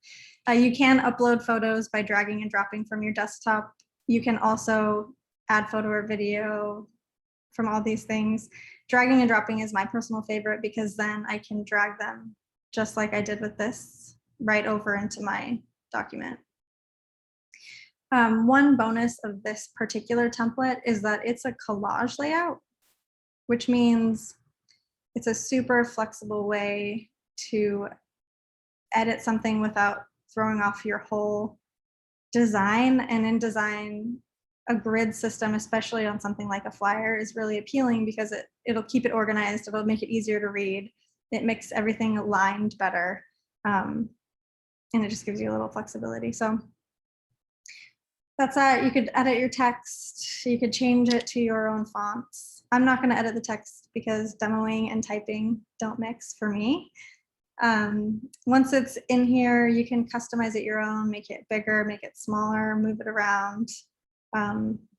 You can upload photos by dragging and dropping from your desktop. You can also add photo or video from all these things. Dragging and dropping is my personal favorite because then I can drag them just like I did with this right over into my document. One bonus of this particular template is that it's a collage layout, which means it's a super flexible way to edit something without throwing off your whole design. And in design, a grid system, especially on something like a flyer, is really appealing because it'll keep it organized. It'll make it easier to read. It makes everything aligned better. And it just gives you a little flexibility. So that's that. You could edit your text. You could change it to your own fonts. I'm not going to edit the text because demoing and typing don't mix for me. Once it's in here, you can customize it your own, make it bigger, make it smaller, move it around.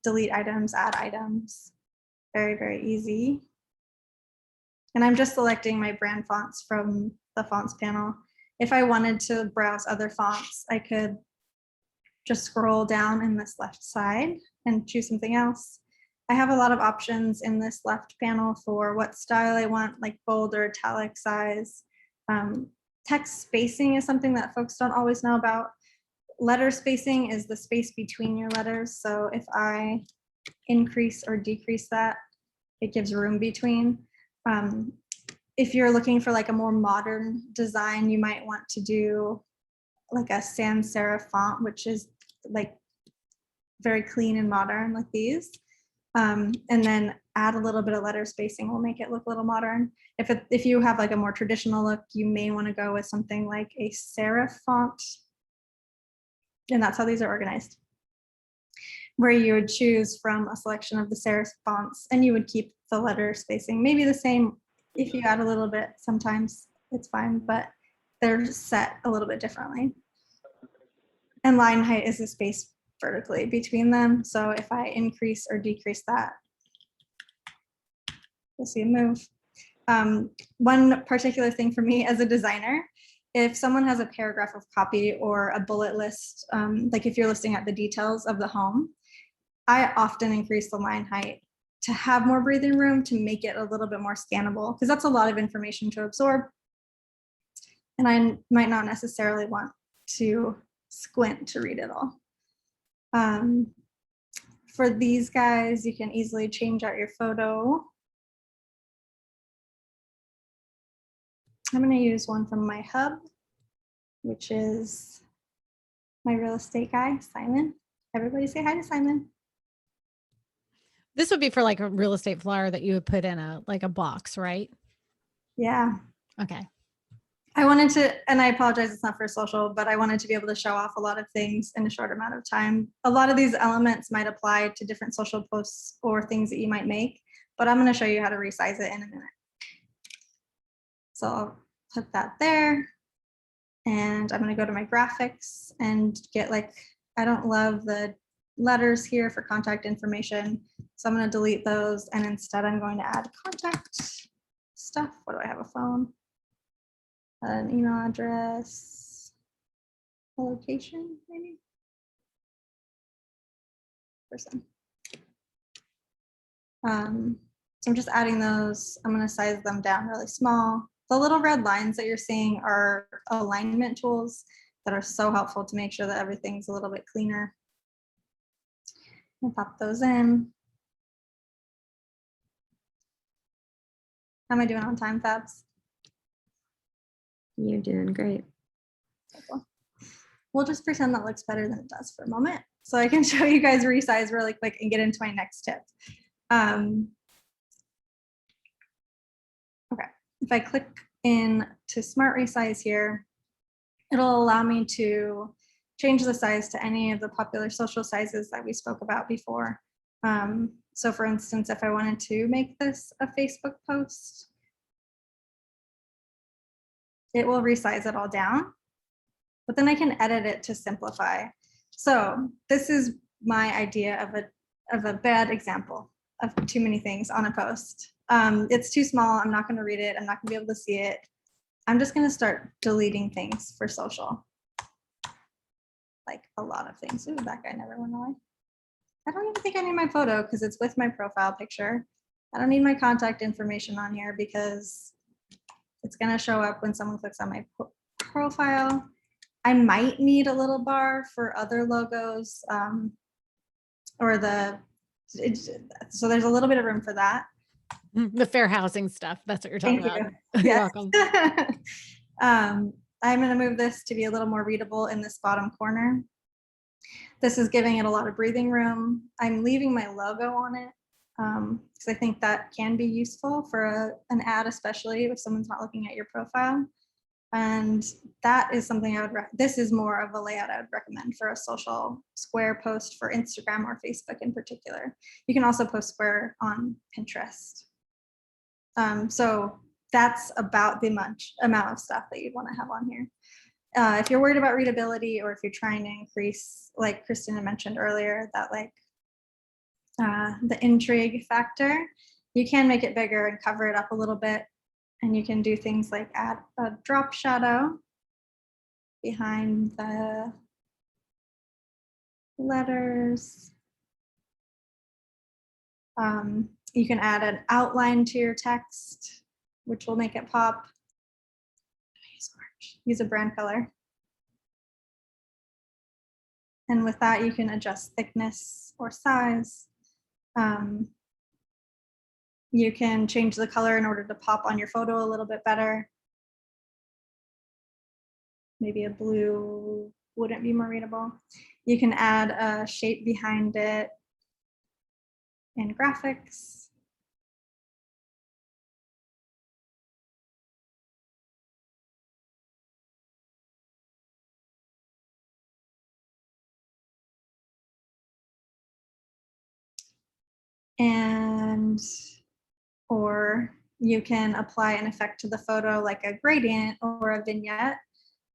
Delete items, add items. Very, very easy. And I'm just selecting my brand fonts from the fonts panel. If I wanted to browse other fonts, I could just scroll down in this left side and choose something else. I have a lot of options in this left panel for what style I want, like bold or italic size. Text spacing is something that folks don't always know about. Letter spacing is the space between your letters. So if I increase or decrease that, it gives room between. If you're looking for like a more modern design, you might want to do like a sans serif font, which is like very clean and modern like these. And then add a little bit of letter spacing will make it look a little modern. If you have like a more traditional look, you may want to go with something like a serif font. And that's how these are organized, where you would choose from a selection of the serif fonts and you would keep the letter spacing, maybe the same. If you add a little bit, sometimes it's fine, but they're set a little bit differently. And line height is the space vertically between them. So if I increase or decrease that, you'll see a move. One particular thing for me as a designer, if someone has a paragraph of copy or a bullet list, like if you're listing out the details of the home, I often increase the line height to have more breathing room, to make it a little bit more scannable, because that's a lot of information to absorb. And I might not necessarily want to squint to read it all. For these guys, you can easily change out your photo. I'm going to use one from my hub, which is my real estate guy, Simon. Everybody say hi to Simon. This would be for like a real estate flyer that you would put in a box, right? Yeah. Okay. I wanted to, and I apologize, it's not for social, but I wanted to be able to show off a lot of things in a short amount of time. A lot of these elements might apply to different social posts or things that you might make, but I'm going to show you how to resize it in a minute. So I'll put that there, and I'm going to go to my graphics and get like, I don't love the letters here for contact information, so I'm going to delete those, and instead I'm going to add contact stuff. What do I have? A phone, an email address, a location, maybe person. So I'm just adding those. I'm going to size them down really small. The little red lines that you're seeing are alignment tools that are so helpful to make sure that everything's a little bit cleaner. I'll pop those in. How am I doing on time, Fabs? You're doing great. Cool. We'll just pretend that looks better than it does for a moment, so I can show you guys resize really quick and get into my next tip. Okay, if I click in to Smart Resize here, it'll allow me to change the size to any of the popular social sizes that we spoke about before. So for instance, if I wanted to make this a Facebook post, it will resize it all down, but then I can edit it to simplify. So this is my idea of a bad example of too many things on a post. It's too small. I'm not going to read it. I'm not going to be able to see it. I'm just going to start deleting things for social. Like a lot of things. Ooh, that guy never went away. I don't even think I need my photo because it's with my profile picture. I don't need my contact information on here because it's going to show up when someone clicks on my profile. I might need a little bar for other logos or so there's a little bit of room for that. The fair housing stuff. That's what you're talking about. Yes. You're welcome. I'm going to move this to be a little more readable in this bottom corner. This is giving it a lot of breathing room. I'm leaving my logo on it because I think that can be useful for an ad, especially if someone's not looking at your profile. And that is something I would, this is more of a layout I would recommend for a social square post for Instagram or Facebook in particular. You can also post square on Pinterest. So that's about the amount of stuff that you'd want to have on here. If you're worried about readability, or if you're trying to increase, like Christina mentioned earlier, that like the intrigue factor, you can make it bigger and cover it up a little bit. And you can do things like add a drop shadow behind the letters. You can add an outline to your text, which will make it pop. Use orange. Use a brand color. And with that, you can adjust thickness or size. You can change the color in order to pop on your photo a little bit better. Maybe a blue wouldn't be more readable. You can add a shape behind it in graphics. And, or you can apply an effect to the photo like a gradient or a vignette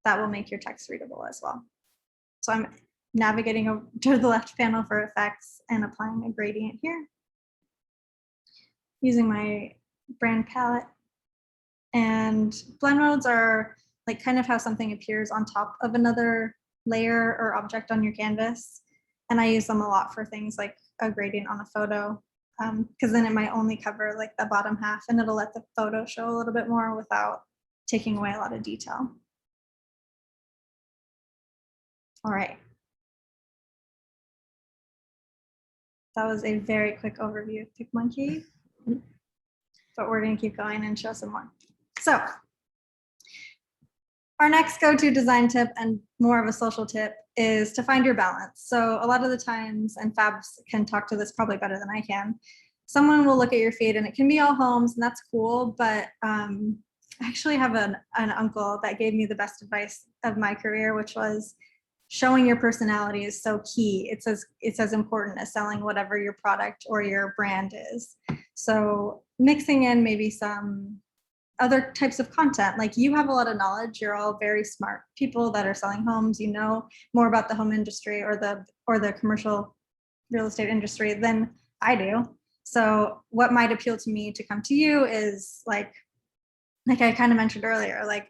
that will make your text readable as well. So I'm navigating over to the left panel for effects and applying a gradient here using my brand palette. And blend modes are like kind of how something appears on top of another layer or object on your canvas. And I use them a lot for things like a gradient on a photo, because then it might only cover like the bottom half and it'll let the photo show a little bit more without taking away a lot of detail. All right. That was a very quick overview of PicMonkey, but we're going to keep going and show some more. So our next go-to design tip and more of a social tip is to find your balance. So a lot of the times, and Fabs can talk to this probably better than I can, someone will look at your feed and it can be all homes and that's cool, but I actually have an uncle that gave me the best advice of my career, which was showing your personality is so key. It's as important as selling whatever your product or your brand is. So mixing in maybe some other types of content, like you have a lot of knowledge, you're all very smart people that are selling homes, you know more about the home industry or the commercial real estate industry than I do. So what might appeal to me to come to you is like I kind of mentioned earlier, like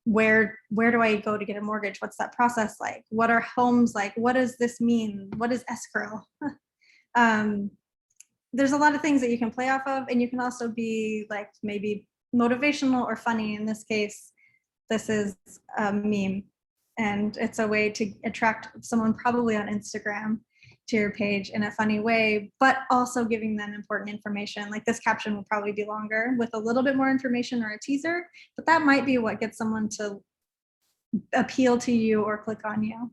where do I go to get a mortgage? What's that process like? What are homes like? What does this mean? What is escrow? There's a lot of things that you can play off of, and you can also be like maybe motivational or funny. In this case, this is a meme, and it's a way to attract someone probably on Instagram to your page in a funny way, but also giving them important information. Like this caption will probably be longer with a little bit more information or a teaser, but that might be what gets someone to appeal to you or click on you.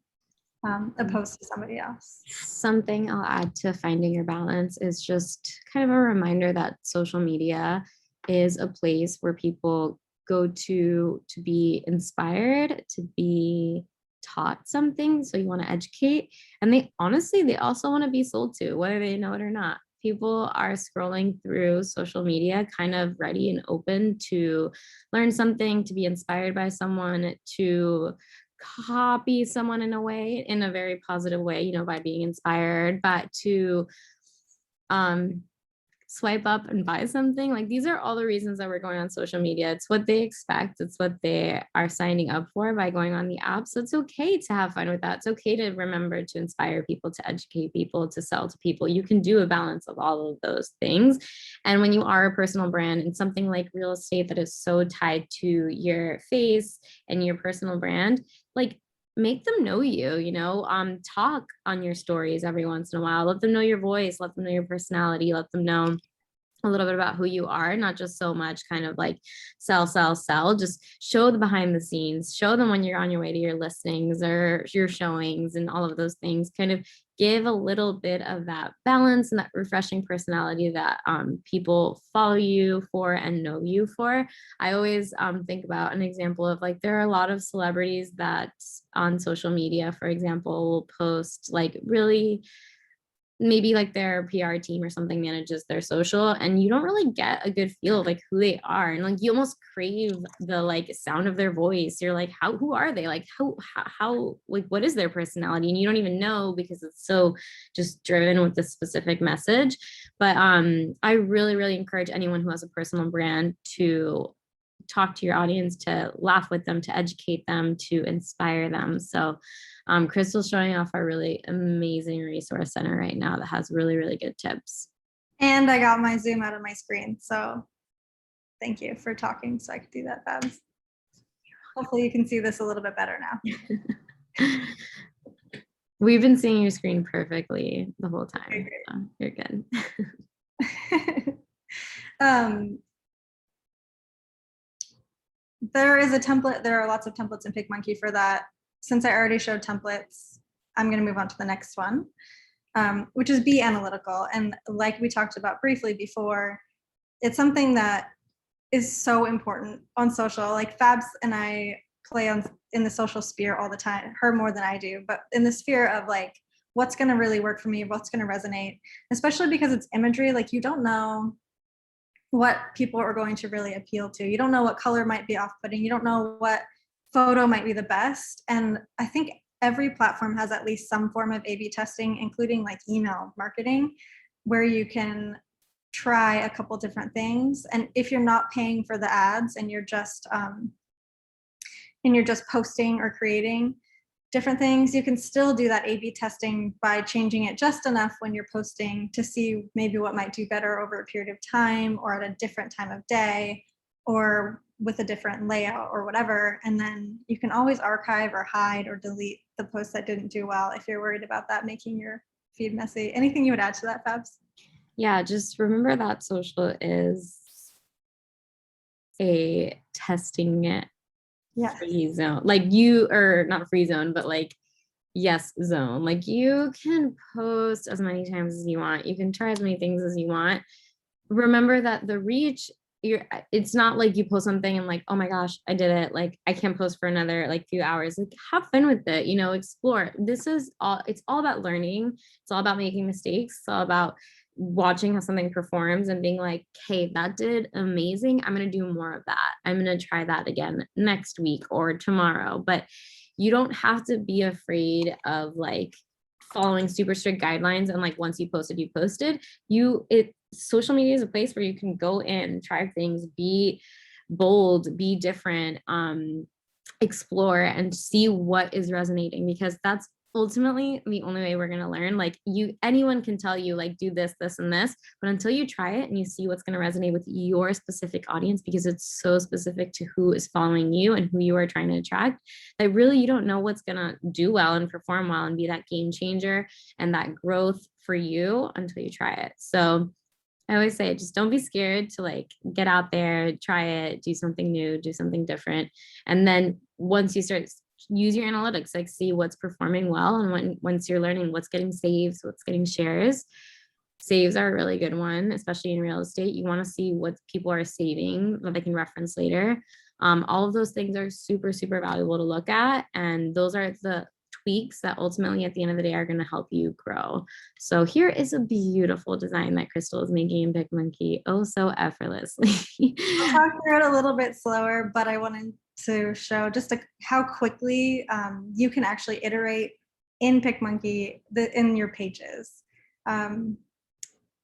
Opposed to somebody else. Something I'll add to finding your balance is just kind of a reminder that social media is a place where people go to be inspired, to be taught something. So you want to educate, and they also want to be sold to, whether they know it or not. People are scrolling through social media kind of ready and open to learn something, to be inspired by someone, to copy someone in a very positive way, you know, by being inspired, but to swipe up and buy something. Like these are all the reasons that we're going on social media. It's what they expect. It's what they are signing up for by going on the app. So it's okay to have fun with that. It's okay to remember to inspire people, to educate people, to sell to people. You can do a balance of all of those things. And when you are a personal brand and something like real estate that is so tied to your face and your personal brand, like make them know you, talk on your stories every once in a while. Let them know your voice, let them know your personality, let them know a little bit about who you are, not just so much kind of like sell. Just show the behind the scenes, show them when you're on your way to your listings or your showings and all of those things. Kind of give a little bit of that balance and that refreshing personality that people follow you for and know you for. I always think about an example of like, there are a lot of celebrities that on social media, for example, will post like really maybe like their PR team or something manages their social, and you don't really get a good feel of like who they are, and like you almost crave the like sound of their voice. You're like, who are they? Like how like what is their personality? And you don't even know because it's so just driven with this specific message. But I really encourage anyone who has a personal brand to talk to your audience, to laugh with them, to educate them, to inspire them. So Crystal's showing off our really amazing resource center right now that has really good tips. And I got my Zoom out of my screen. So thank you for talking so I could do that, Babs. Hopefully you can see this a little bit better now. We've been seeing your screen perfectly the whole time. Okay, so you're good. There is a template. There are lots of templates in PicMonkey for that. Since I already showed templates, I'm going to move on to the next one, which is be analytical. And like we talked about briefly before, it's something that is so important on social. Like Fabs and I play in the social sphere all the time, her more than I do, but in the sphere of like, what's going to really work for me, what's going to resonate, especially because it's imagery. Like you don't know what people are going to really appeal to. You don't know what color might be off-putting. You don't know what photo might be the best. And I think every platform has at least some form of A/B testing, including like email marketing, where you can try a couple different things. And if you're not paying for the ads and you're just posting or creating different things, you can still do that A/B testing by changing it just enough when you're posting to see maybe what might do better over a period of time or at a different time of day or with a different layout or whatever. And then you can always archive or hide or delete the posts that didn't do well if you're worried about that making your feed messy. Anything you would add to that, Fabs? Yeah, just remember that social is a testing free zone. Like you, or not free zone, but like yes zone. Like you can post as many times as you want. You can try as many things as you want. Remember that the reach, it's not like you post something and like, oh my gosh, I did it. Like I can't post for another like few hours. Like have fun with it, explore. It's all about learning. It's all about making mistakes. It's all about watching how something performs and being like, hey, that did amazing. I'm going to do more of that. I'm going to try that again next week or tomorrow. But you don't have to be afraid of like following super strict guidelines. And like, once you posted, social media is a place where you can go in, try things, be bold, be different, explore and see what is resonating, because that's ultimately the only way we're going to learn. Like anyone can tell you like, do this, this, and this, but until you try it and you see what's going to resonate with your specific audience, because it's so specific to who is following you and who you are trying to attract, that really you don't know what's going to do well and perform well and be that game changer and that growth for you until you try it. So I always say, just don't be scared to like get out there, try it, do something new, do something different. And then once you start, use your analytics, like see what's performing well. And once you're learning what's getting saves, what's getting shares, saves are a really good one, especially in real estate. You want to see what people are saving that they can reference later. All of those things are super, super valuable to look at. And those are the tweaks that ultimately at the end of the day are going to help you grow. So here is a beautiful design that Crystal is making in PicMonkey, oh so effortlessly. I'll talk through it a little bit slower, but I wanted to show just how quickly you can actually iterate in PicMonkey in your pages.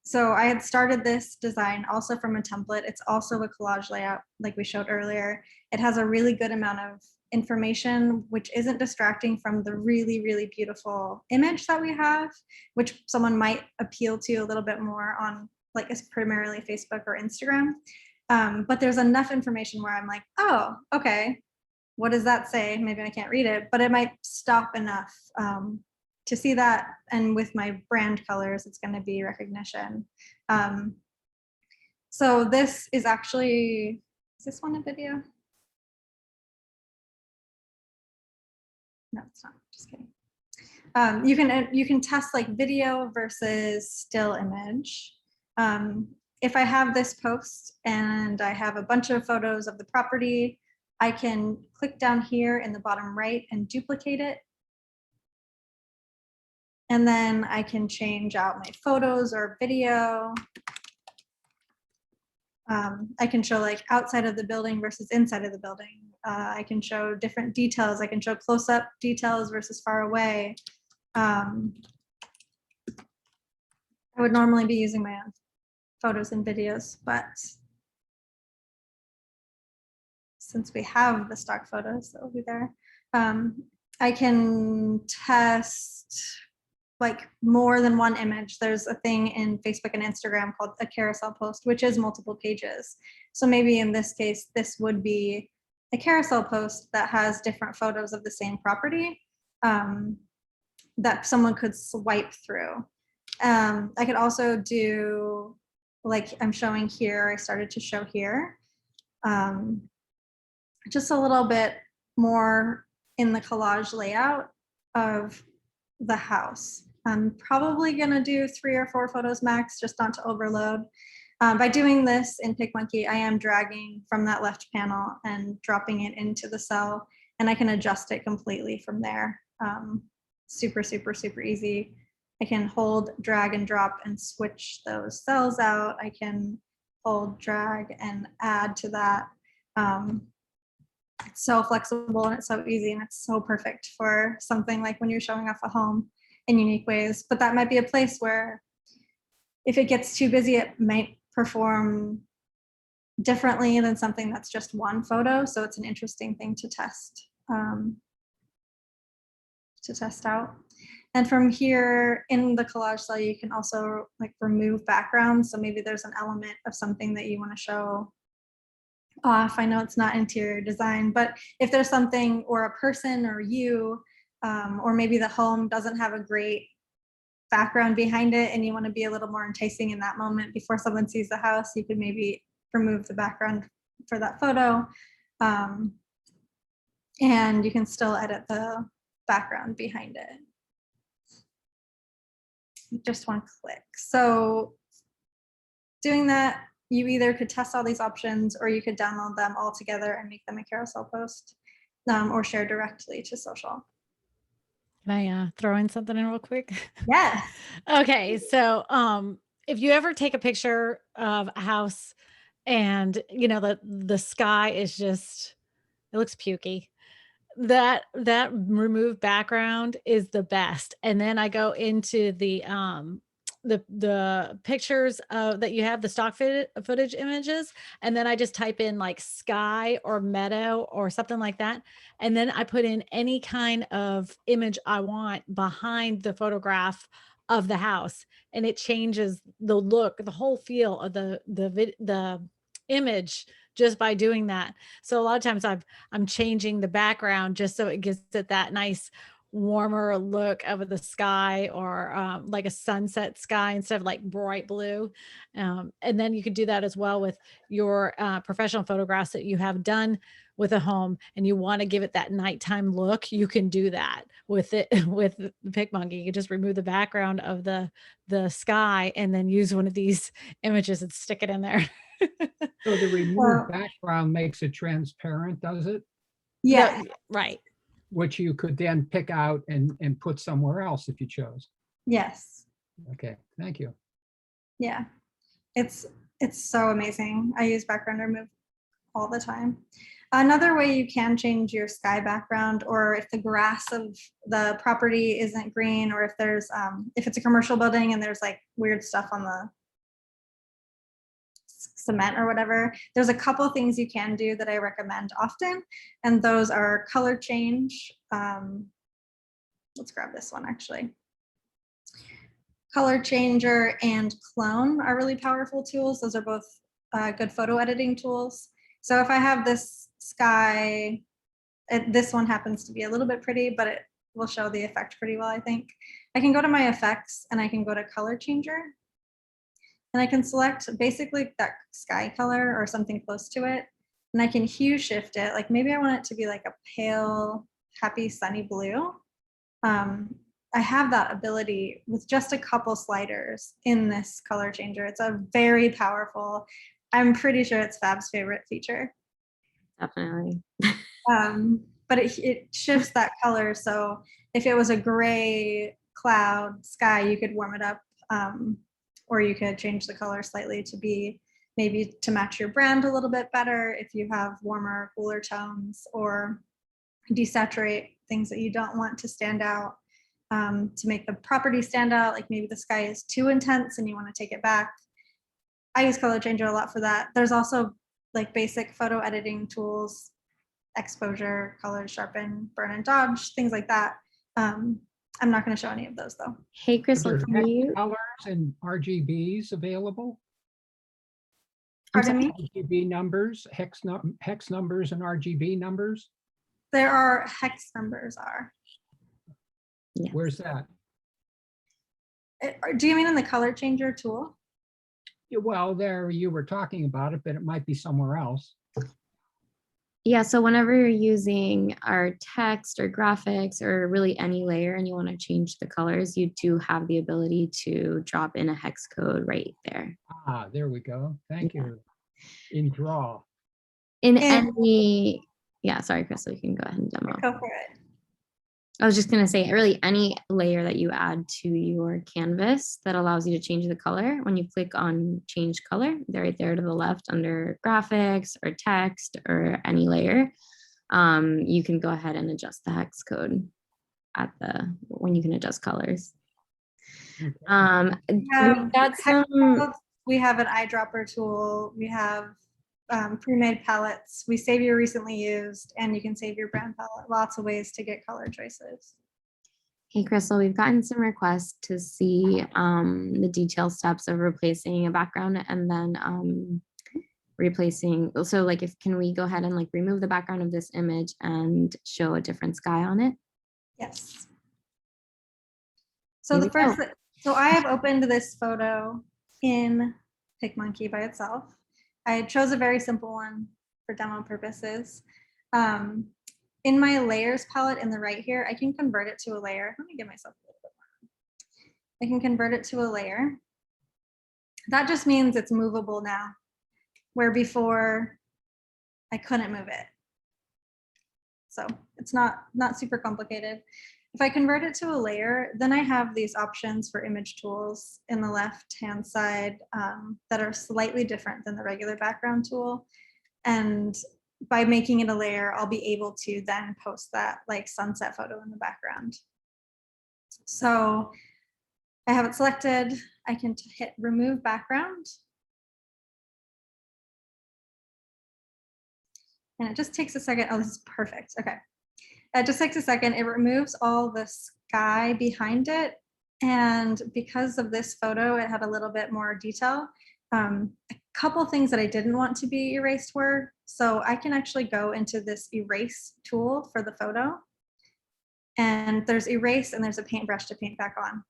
So I had started this design also from a template. It's also a collage layout like we showed earlier. It has a really good amount of information, which isn't distracting from the really, really beautiful image that we have, which someone might appeal to a little bit more on like it's primarily Facebook or Instagram. But there's enough information where I'm like, oh, okay, what does that say? Maybe I can't read it, but it might stop enough to see that. And with my brand colors, it's going to be recognition. So this is actually, is this one a video? No, it's not, just kidding. You can test like video versus still image. If I have this post and I have a bunch of photos of the property, I can click down here in the bottom right and duplicate it. And then I can change out my photos or video. I can show like outside of the building versus inside of the building. I can show different details. I can show close-up details versus far away. I would normally be using my own photos and videos, but since we have the stock photos that will be there, I can test like more than one image. There's a thing in Facebook and Instagram called a carousel post, which is multiple pages. So maybe in this case, this would be a carousel post that has different photos of the same property that someone could swipe through. I could also do, like I'm showing here, I started to show here, just a little bit more in the collage layout of the house. I'm probably gonna do 3 or 4 photos max, just not to overload. By doing this in PicMonkey, I am dragging from that left panel and dropping it into the cell, and I can adjust it completely from there. Super, super, super easy. I can hold, drag, and drop and switch those cells out. I can hold, drag, and add to that. It's so flexible and it's so easy and it's so perfect for something like when you're showing off a home in unique ways. But that might be a place where if it gets too busy, it might perform differently than something that's just one photo. So it's an interesting thing to test out. And from here in the collage cell, you can also like remove backgrounds. So maybe there's an element of something that you want to show off. I know it's not interior design, but if there's something or a person or you, or maybe the home doesn't have a great background behind it and you want to be a little more enticing in that moment before someone sees the house, you could maybe remove the background for that photo. And you can still edit the background behind it. Just one click. So doing that, you either could test all these options or you could download them all together and make them a carousel post or share directly to social. Can I throw in something in real quick? Yes. Okay, so if you ever take a picture of a house and you know the sky is just, it looks pukey, that remove background is the best. And then I go into the pictures of that you have, the stock footage images, and then I just type in like sky or meadow or something like that, and then I put in any kind of image I want behind the photograph of the house, and it changes the look, the whole feel of the image just by doing that. So a lot of times I'm changing the background just so it gives it that nice warmer look of the sky, or like a sunset sky instead of like bright blue. And then you could do that as well with your professional photographs that you have done with a home and you want to give it that nighttime look. You can do that with it with the PicMonkey. You just remove the background of the sky and then use one of these images and stick it in there. So the removed background makes it transparent, does it? Yeah. Right. Which you could then pick out and put somewhere else if you chose. Yes. Okay, thank you. Yeah. It's so amazing. I use background remove all the time. Another way you can change your sky background, or if the grass of the property isn't green, or if there's if it's a commercial building and there's like weird stuff on the cement or whatever, there's a couple things you can do that I recommend often, and those are color change. Let's grab this one actually. Color changer and clone are really powerful tools. Those are both good photo editing tools. So if I have this sky, this one happens to be a little bit pretty, but it will show the effect pretty well, I think. I can go to my effects and I can go to color changer. And I can select basically that sky color or something close to it. And I can hue shift it. Like maybe I want it to be like a pale, happy, sunny blue. I have that ability with just a couple sliders in this color changer. It's a very powerful, I'm pretty sure it's Fab's favorite feature. Definitely. But it shifts that color. So if it was a gray cloud sky, you could warm it up. Or you could change the color slightly to be maybe to match your brand a little bit better if you have warmer, cooler tones, or desaturate things that you don't want to stand out to make the property stand out. Like maybe the sky is too intense and you want to take it back. I use color changer a lot for that. There's also like basic photo editing tools, exposure, color, sharpen, burn and dodge, things like that. I'm not going to show any of those though. Hey, Crystal, Are there can you? colors and RGBs available? Pardon me? RGB numbers, hex numbers and RGB numbers? There are hex numbers are. Yeah. Where's that? Do you mean in the color changer tool? Yeah, well, there you were talking about it, but it might be somewhere else. Yeah, so whenever you're using our text or graphics or really any layer and you want to change the colors, you do have the ability to drop in a hex code right there. Ah, there we go. Thank Yeah. you. In draw. In And- any, yeah, sorry, Crystal, you can go ahead and demo. Go for it. I was just gonna say, really any layer that you add to your canvas that allows you to change the color, when you click on change color, they're right there to the left under graphics or text or any layer. You can go ahead and adjust the hex code at the, when you can adjust colors. Okay. We've got some, We have an eyedropper tool. We have pre-made palettes. We save your recently used, and you can save your brand palette. Lots of ways to get color choices. hey, Crystal, we've gotten some requests to see the detail steps of replacing a background and then replacing, so like can we go ahead and like remove the background of this image and show a different sky on it? Yes. So Here the we first, go. so I have opened this photo in PicMonkey by itself. I chose a very simple one for demo purposes. In my layers palette in the right here, I can convert it to a layer. Let me give myself a little bit more. I can convert it to a layer. That just means it's movable now, where before I couldn't move it. So it's not super complicated. If I convert it to a layer, then I have these options for image tools in the left-hand side that are slightly different than the regular background tool. And by making it a layer, I'll be able to then post that like sunset photo in the background. So I have it selected. I can hit remove background. And it just takes a second. Oh, this is perfect. Okay. It just takes a second. It removes all the sky behind it. And because of this photo, it had a little bit more detail. A couple things that I didn't want to be erased were, so I can actually go into this erase tool for the photo. And there's erase and there's a paintbrush to paint back on.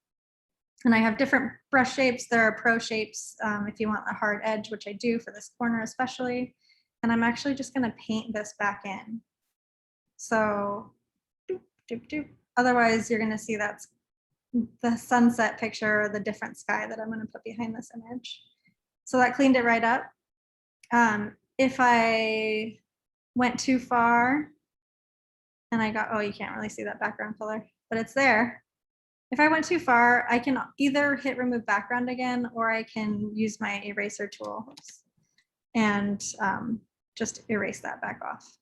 And I have different brush shapes. There are pro shapes if you want a hard edge, which I do for this corner especially. And I'm actually just going to paint this back in. So doop, doop, doop. Otherwise, you're going to see that's the sunset picture or the different sky that I'm going to put behind this image. So that cleaned it right up. If I went too far and I got, oh, you can't really see that background color, but it's there. If I went too far, I can either hit remove background again, or I can use my eraser tool and just erase that back off.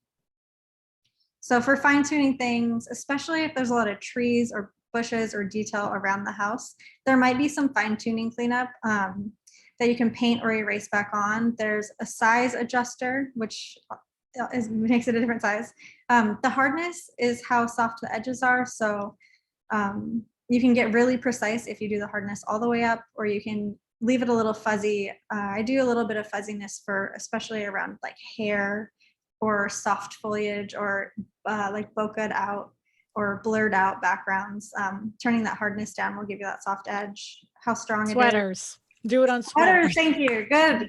So for fine tuning things, especially if there's a lot of trees or bushes or detail around the house, there might be some fine tuning cleanup that you can paint or erase back on. There's a size adjuster, which makes it a different size. The hardness is how soft the edges are. So you can get really precise if you do the hardness all the way up, or you can leave it a little fuzzy. I do a little bit of fuzziness for especially around like hair or soft foliage or like bokeh'd out or blurred out backgrounds. Turning that hardness down will give you that soft edge. How strong Sweaters. Do it on sweaters. sweaters. Thank you. Good.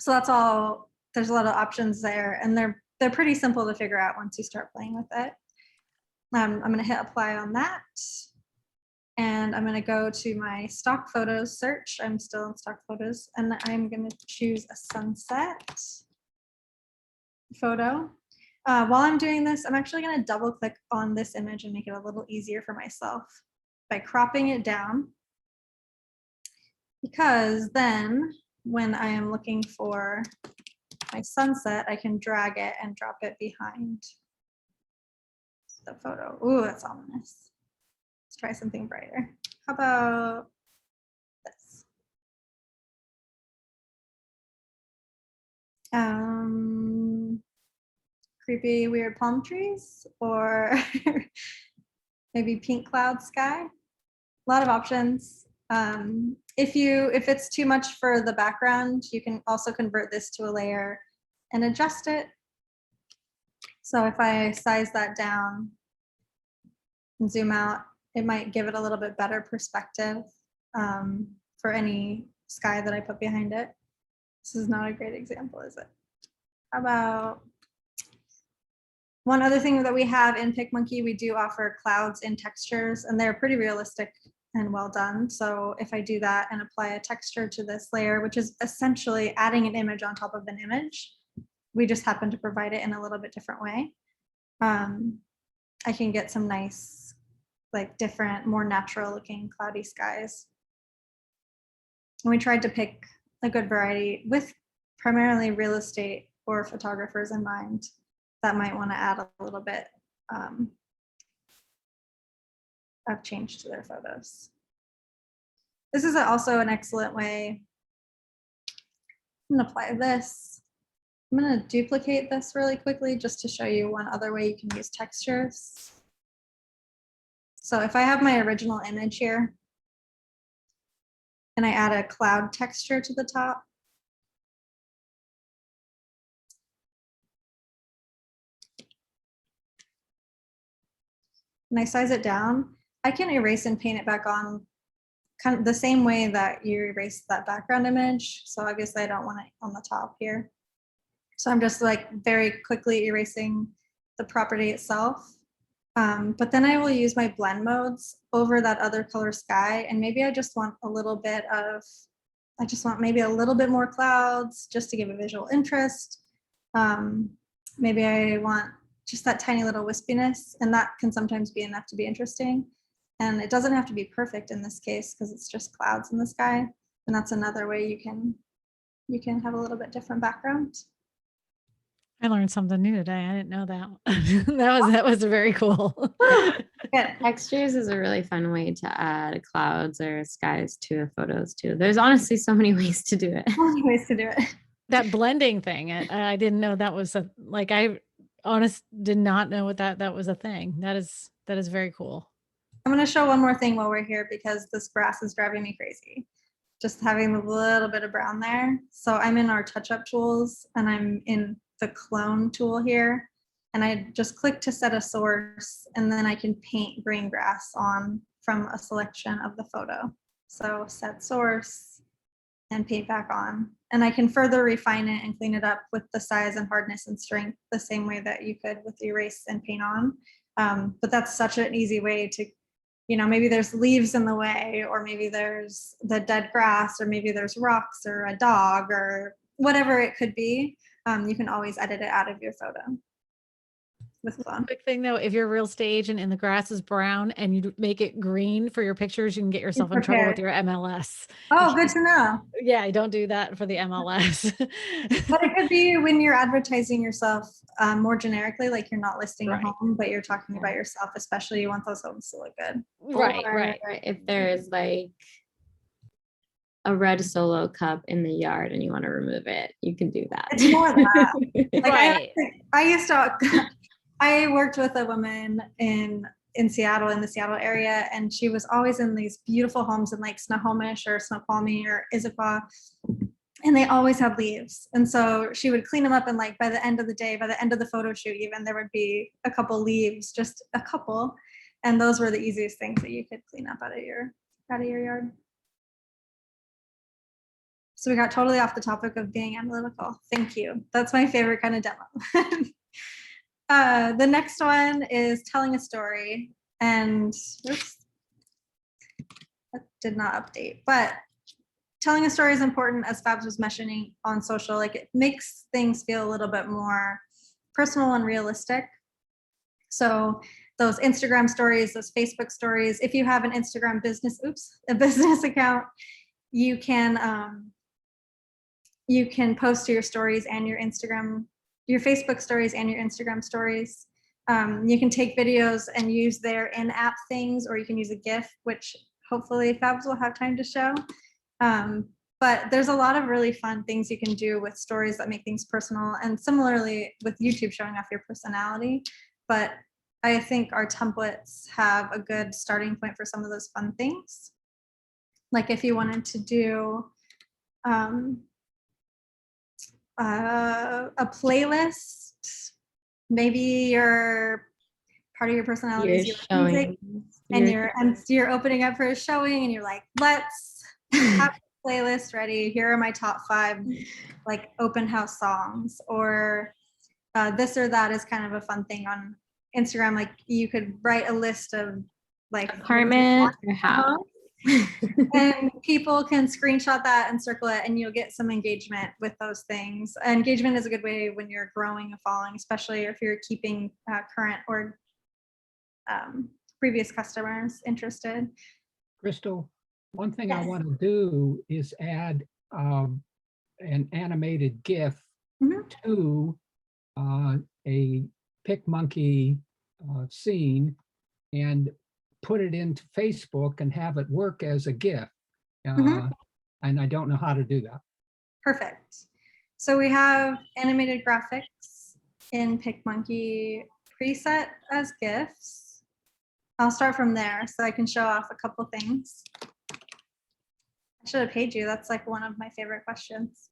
So that's all. There's a lot of options there, and they're pretty simple to figure out once you start playing with it. I'm going to hit apply on that. And I'm going to go to my stock photos search. I'm still in stock photos, and I'm going to choose a sunset photo. While I'm doing this, I'm actually going to double click on this image and make it a little easier for myself by cropping it down. Because then when I am looking for my sunset, I can drag it and drop it behind the photo. Ooh, that's ominous. Let's try something brighter. How about this? Creepy, weird palm trees, or maybe pink cloud sky. A lot of options. If it's too much for the background, you can also convert this to a layer and adjust it. So if I size that down and zoom out, it might give it a little bit better perspective for any sky that I put behind it. This is not a great example, is it? How about one other thing that we have in PicMonkey, we do offer clouds in textures, and they're pretty realistic and well done. So if I do that and apply a texture to this layer, which is essentially adding an image on top of an image, we just happen to provide it in a little bit different way. I can get some nice, like different, more natural looking cloudy skies. And we tried to pick a good variety with primarily real estate or photographers in mind that might want to add a little bit of change to their photos. This is also an excellent way. I'm going to apply this. I'm going to duplicate this really quickly just to show you one other way you can use textures. So if I have my original image here and I add a cloud texture to the top, and I size it down, I can erase and paint it back on kind of the same way that you erase that background image. So obviously I don't want it on the top here. So I'm just like very quickly erasing the property itself. But then I will use my blend modes over that other color sky. And maybe I just want a little bit of, I just want maybe a little bit more clouds just to give a visual interest. Maybe I want just that tiny little wispiness, and that can sometimes be enough to be interesting. And it doesn't have to be perfect in this case because it's just clouds in the sky. And that's another way you can have a little bit different background. I learned something new today. I didn't know that. that was very cool. Good. Textures is a really fun way to add clouds or skies to photos too. There's honestly so many ways to do it. So many ways to do it. That blending thing, I didn't know that was a, like, I did not know what that was a thing. That is very cool. I'm going to show one more thing while we're here because this grass is driving me crazy. Just having a little bit of brown there. So I'm in our touch-up tools and I'm in the clone tool here. And I just click to set a source and then I can paint green grass on from a selection of the photo. So set source and paint back on. And I can further refine it and clean it up with the size and hardness and strength the same way that you could with erase and paint on. But that's such an easy way to, you know, maybe there's leaves in the way, or maybe there's the dead grass, or maybe there's rocks or a dog or whatever it could be. You can always edit it out of your photo with clone. Quick thing though, if you're a real estate agent and the grass is brown and you make it green for your pictures, you can get yourself in trouble with your MLS. Oh, good to know. Yeah, don't do that for the MLS. But it could be when you're advertising yourself more generically, like you're not listing a Right. home, but you're talking about yourself, especially you want those homes to look good. Right, Or right. if there's like a red Solo cup in the yard and you want to remove it, you can do that. It's more that. Like Right. I used to, I worked with a woman in Seattle, in the Seattle area, and she was always in these beautiful homes in like Snohomish or Snoqualmie or Issaquah, and they always have leaves. And so she would clean them up, and like by the end of the day, by the end of the photo shoot even, there would be a couple leaves, just a couple, and those were the easiest things that you could clean up out of your yard. So we got totally off the topic of being analytical. Thank you. That's my favorite kind of demo. The next one is telling a story, and oops, that did not update, but telling a story is important, as Fabs was mentioning on social. Like, it makes things feel a little bit more personal and realistic. So those Instagram stories, those Facebook stories, if you have an Instagram business, a business account, you can post to your stories and your Facebook stories and your Instagram stories. You can take videos and use their in-app things, or you can use a GIF, which hopefully Fabs will have time to show. But there's a lot of really fun things you can do with stories that make things personal, and similarly with YouTube showing off your personality. But I think our templates have a good starting point for some of those fun things. Like if you wanted to do a playlist, maybe your part of your personality is your music, and you're opening up for a showing, and you're like, let's have playlist ready. Here are my top 5 like open house songs, or this or that is kind of a fun thing on Instagram. Like you could write a list of like Apartment or house. and people can screenshot that and circle it, and you'll get some engagement with those things. Engagement is a good way when you're growing a following, especially if you're keeping current or previous customers interested. Crystal, one thing I Yes. want to do is add an animated GIF Mhm. to a PicMonkey scene and put it into Facebook and have it work as a GIF. Mhm. And I don't know how to do that. Perfect. So we have animated graphics in PicMonkey preset as GIFs. I'll start from there so I can show off a couple things. I should have paid you. That's like one of my favorite questions.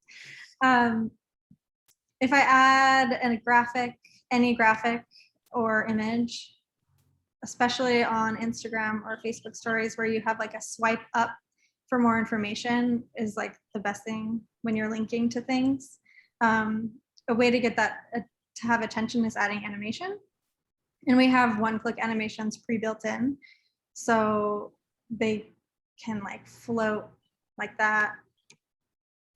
If I add a graphic, any graphic or image, especially on Instagram or Facebook stories where you have like a swipe up for more information is like the best thing when you're linking to things. A way to get that to have attention is adding animation. And we have one-click animations pre-built in. So they can like float like that.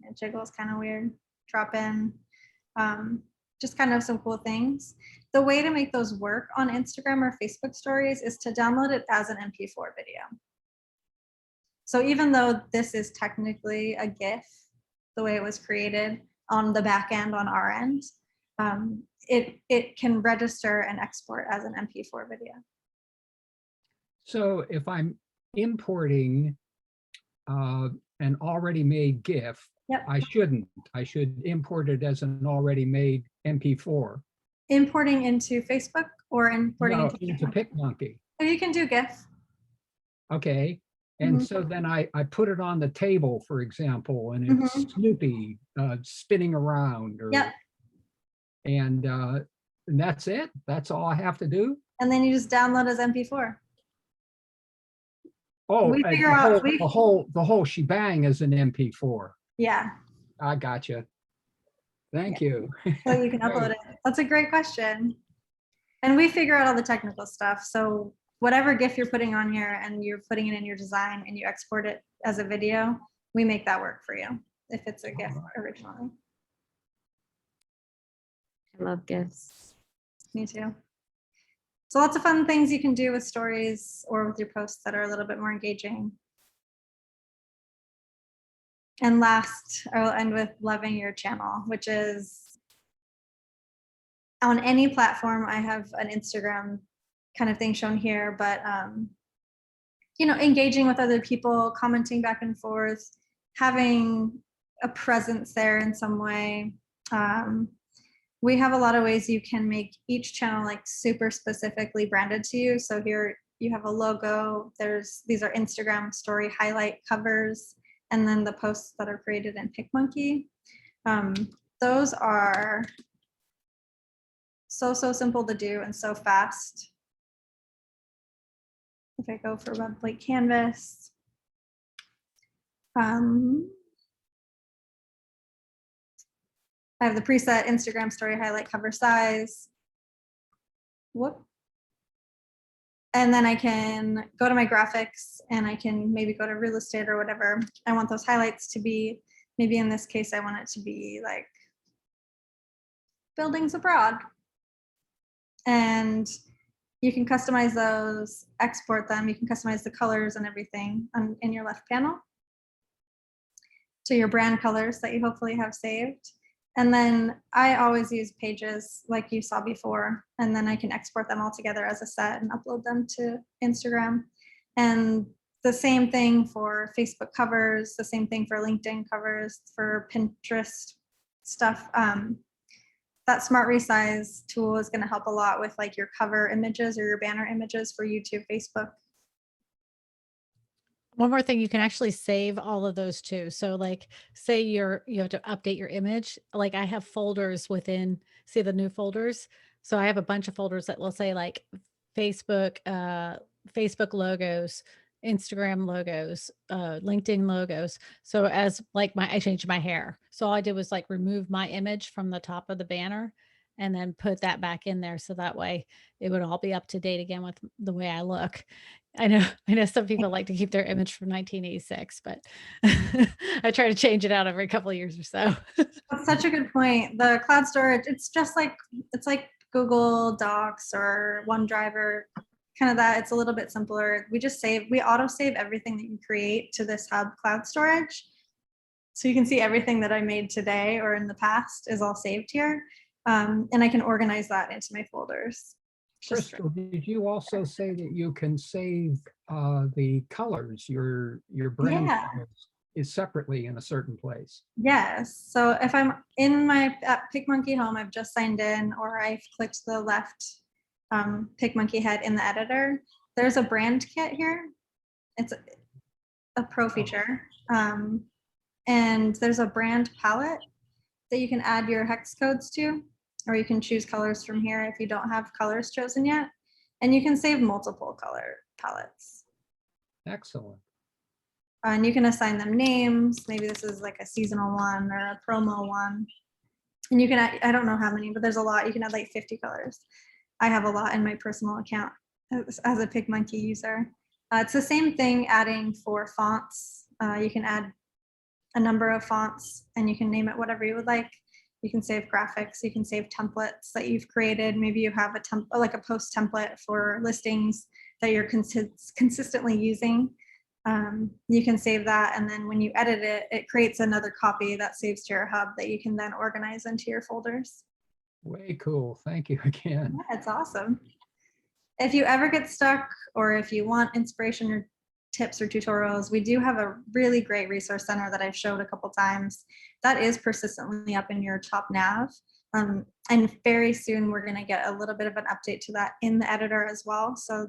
It jiggles kind of weird, drop in. Just kind of some cool things. The way to make those work on Instagram or Facebook stories is to download it as an MP4 video. So even though this is technically a GIF, the way it was created on the back end on our end, it can register and export as an MP4 video. So if I'm importing an already made GIF, Yep. I shouldn't. I should import it as an already made MP4. Importing into Facebook or importing No, into into PicMonkey. So you can do GIF. Okay. And Mhm. so then I put it on the table, for example, and it's Snoopy spinning around. Or, Yep. And that's it? That's all I have to do? And then you just download as MP4. Oh, We and figure out- the whole shebang is an MP4. Yeah. I gotcha. Thank you. So you can upload it. That's a great question. And we figure out all the technical stuff. So whatever GIF you're putting on here and you're putting it in your design and you export it as a video, we make that work for you if it's a GIF originally. I love gifts. Me too. So lots of fun things you can do with stories or with your posts that are a little bit more engaging. And last, I will end with loving your channel, which is on any platform. I have an Instagram kind of thing shown here, but you know, engaging with other people, commenting back and forth, having a presence there in some way. We have a lot of ways you can make each channel like super specifically branded to you. So here you have a logo. These are Instagram story highlight covers, and then the posts that are created in PicMonkey. Those are so simple to do and so fast. If I go for web blank canvas, I have the preset Instagram story highlight cover size. Whoop. And then I can go to my graphics and I can maybe go to real estate or whatever. I want those highlights to be, maybe in this case, I want it to be like buildings abroad. And you can customize those, export them. You can customize the colors and everything in your left panel to your brand colors that you hopefully have saved. And then I always use pages like you saw before, and then I can export them all together as a set and upload them to Instagram. And the same thing for Facebook covers, the same thing for LinkedIn covers, for Pinterest stuff. That Smart Resize tool is going to help a lot with like your cover images or your banner images for YouTube, Facebook. One more thing, you can actually save all of those too. So like say you have to update your image. Like I have folders within, see the new folders. So I have a bunch of folders that will say like Facebook, Facebook logos, Instagram logos, LinkedIn logos. So as like I changed my hair. So all I did was like remove my image from the top of the banner and then put that back in there. So that way it would all be up to date again with the way I look. I know some people like to keep their image from 1986, but I try to change it out every couple of years or so. That's such a good point. The cloud storage, it's just like, it's like Google Docs or OneDrive or kind of that. It's a little bit simpler. We auto save everything that you create to this hub cloud storage. So you can see everything that I made today or in the past is all saved here. And I can organize that into my folders. Crystal, did you also say that you can save the colors, your brand colors is separately in a certain place? Yes. So if I'm in my PicMonkey home, I've just signed in, or I've clicked the left PicMonkey head in the editor. There's a brand kit here. It's a pro feature. And there's a brand palette that you can add your hex codes to, or you can choose colors from here if you don't have colors chosen yet. And you can save multiple color palettes. Excellent. And you can assign them names. Maybe this is like a seasonal one or a promo one. And you can add, I don't know how many, but there's a lot. You can add like 50 colors. I have a lot in my personal account as a PicMonkey user. It's the same thing adding for fonts. You can add a number of fonts and you can name it whatever you would like. You can save graphics, you can save templates that you've created. Maybe you have like a post template for listings that you're consistently using. You can save that, and then when you edit it, it creates another copy that saves to your hub that you can then organize into your folders. Way cool. Thank you again. Yeah, it's awesome. If you ever get stuck, or if you want inspiration or tips or tutorials, we do have a really great resource center that I've showed a couple times that is persistently up in your top nav. And very soon we're going to get a little bit of an update to that in the editor as well. So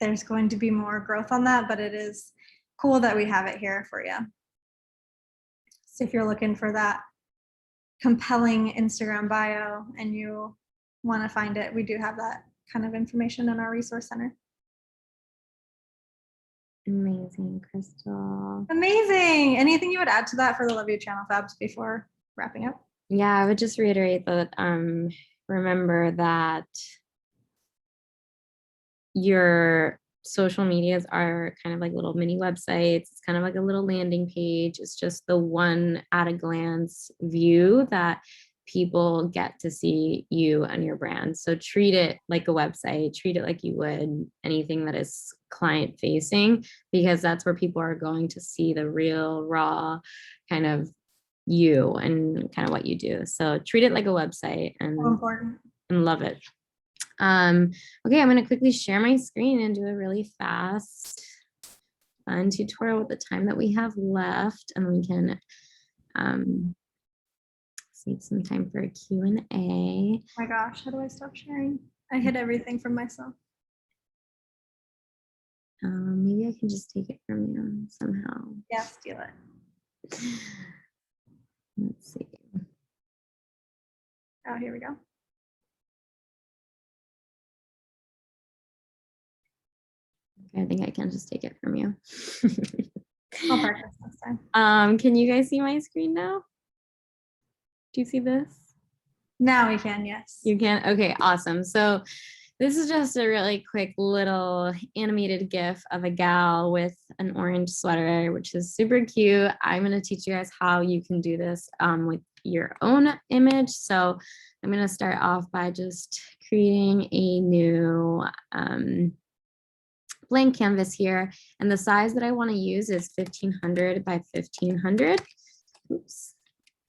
there's going to be more growth on that, but it is cool that we have it here for you. So if you're looking for that compelling Instagram bio and you want to find it, we do have that kind of information in our resource center. Amazing, Crystal. Amazing. Anything you would add to that for the Love Your Channel Fabs before wrapping up? Yeah, I would just reiterate that remember that your social medias are kind of like little mini websites. It's kind of like a little landing page. It's just the one at a glance view that people get to see you and your brand. So treat it like a website, treat it like you would anything that is client facing, because that's where people are going to see the real raw kind of you and kind of what you do. So treat it like a website and love it. Okay, I'm going to quickly share my screen and do a really fast fun tutorial with the time that we have left, and we can save some time for a Q&A. Oh my gosh, how do I stop sharing? I hid everything from myself. Maybe I can just take it from you somehow. Yeah, steal it. Let's see. Oh, here we go. I think I can just take it from you. I'll practice next time. Can you guys see my screen now? Do you see this? Now we can, yes. You can? Okay, awesome. So this is just a really quick little animated GIF of a gal with an orange sweater, which is super cute. I'm going to teach you guys how you can do this with your own image. So I'm going to start off by just creating a new blank canvas here. And the size that I want to use is 1500 by 1500. Oops.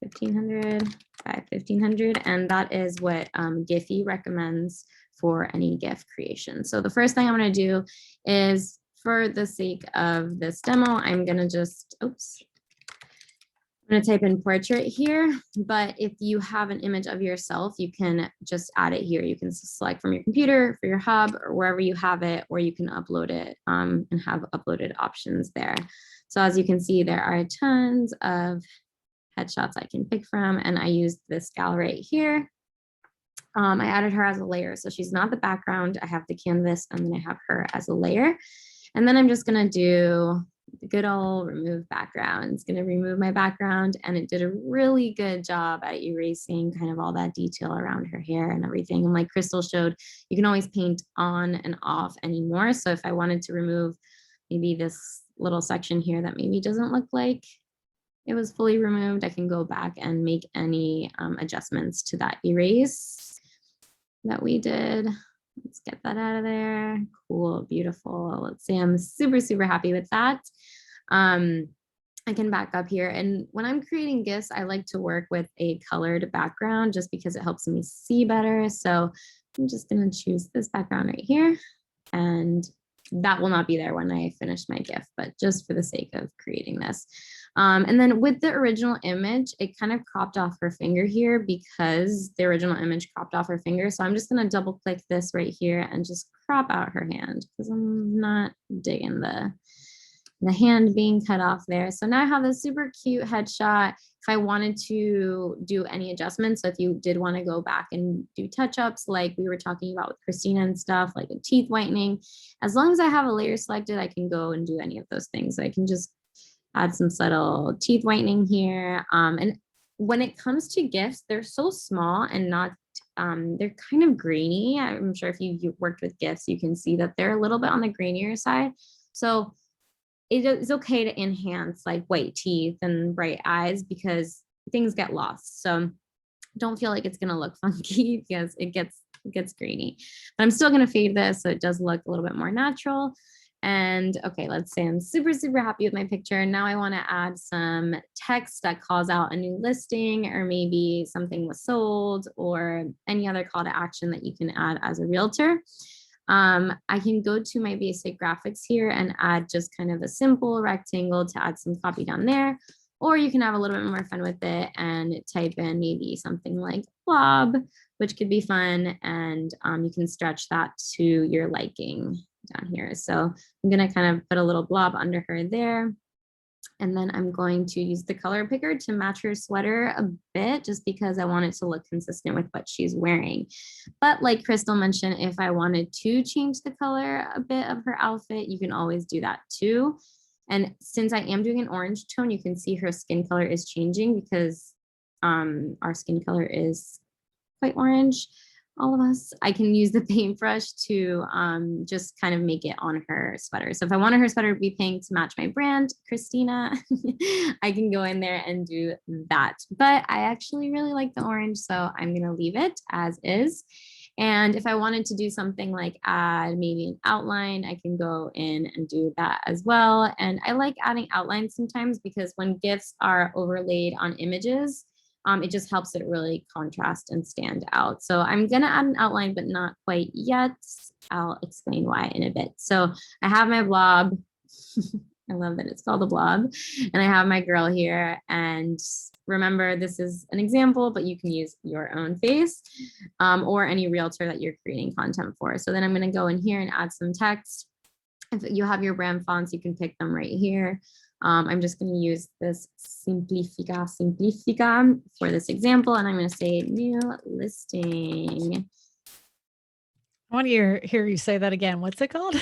1500 by 1500, and that is what Giphy recommends for any GIF creation. So the first thing I'm going to do is, for the sake of this demo, I'm going to just, I'm going to type in portrait here, but if you have an image of yourself, you can just add it here. You can select from your computer, for your hub, or wherever you have it, or you can upload it and have uploaded options there. So as you can see, there are tons of headshots I can pick from, and I used this gal right here. I added her as a layer, so she's not the background. I have the canvas, and then I have her as a layer. And then I'm just gonna do the good old remove background. It's gonna remove my background, and it did a really good job at erasing kind of all that detail around her hair and everything. And like Crystal showed, you can always paint on and off anymore. So if I wanted to remove maybe this little section here that maybe doesn't look like it was fully removed, I can go back and make any adjustments to that erase that we did. Let's get that out of there. Cool, beautiful. Let's say I'm super, super happy with that. I can back up here. And when I'm creating GIFs, I like to work with a colored background just because it helps me see better. So I'm just gonna choose this background right here. And that will not be there when I finish my GIF, but just for the sake of creating this. And then with the original image, it kind of cropped off her finger here because the original image cropped off her finger. So I'm just gonna double click this right here and just crop out her hand because I'm not digging the hand being cut off there. So now I have a super cute headshot. If I wanted to do any adjustments, so if you did want to go back and do touch-ups like we were talking about with Christina and stuff, like a teeth whitening, as long as I have a layer selected, I can go and do any of those things. So I can just add some subtle teeth whitening here. And when it comes to GIFs, they're so small and not, they're kind of grainy. I'm sure if you worked with GIFs, you can see that they're a little bit on the grainier side. So it is okay to enhance like white teeth and bright eyes because things get lost. So don't feel like it's gonna look funky because it gets grainy. But I'm still gonna fade this so it does look a little bit more natural. And okay, let's say I'm super, super happy with my picture. Now I wanna add some text that calls out a new listing or maybe something was sold or any other call to action that you can add as a realtor. I can go to my basic graphics here and add just kind of a simple rectangle to add some copy down there, or you can have a little bit more fun with it and type in maybe something like blob, which could be fun. And you can stretch that to your liking down here. So I'm gonna kind of put a little blob under her there. And then I'm going to use the color picker to match her sweater a bit just because I want it to look consistent with what she's wearing. But like Crystal mentioned, if I wanted to change the color a bit of her outfit, you can always do that too. And since I am doing an orange tone, you can see her skin color is changing because our skin color is quite orange. All of us, I can use the paintbrush to just kind of make it on her sweater. So if I wanted her sweater to be pink to match my brand, Christina, I can go in there and do that. But I actually really like the orange, so I'm gonna leave it as is. And if I wanted to do something like add maybe an outline, I can go in and do that as well. And I like adding outlines sometimes because when GIFs are overlaid on images, it just helps it really contrast and stand out. So I'm gonna add an outline, but not quite yet. I'll explain why in a bit. So I have my blob. I love that it's called a blob. And I have my girl here. And remember, this is an example, but you can use your own face or any realtor that you're creating content for. So then I'm gonna go in here and add some text. If you have your brand fonts, you can pick them right here. I'm just going to use this Simplifica for this example, and I'm going to say new listing. I want to hear you say that again. What's it called?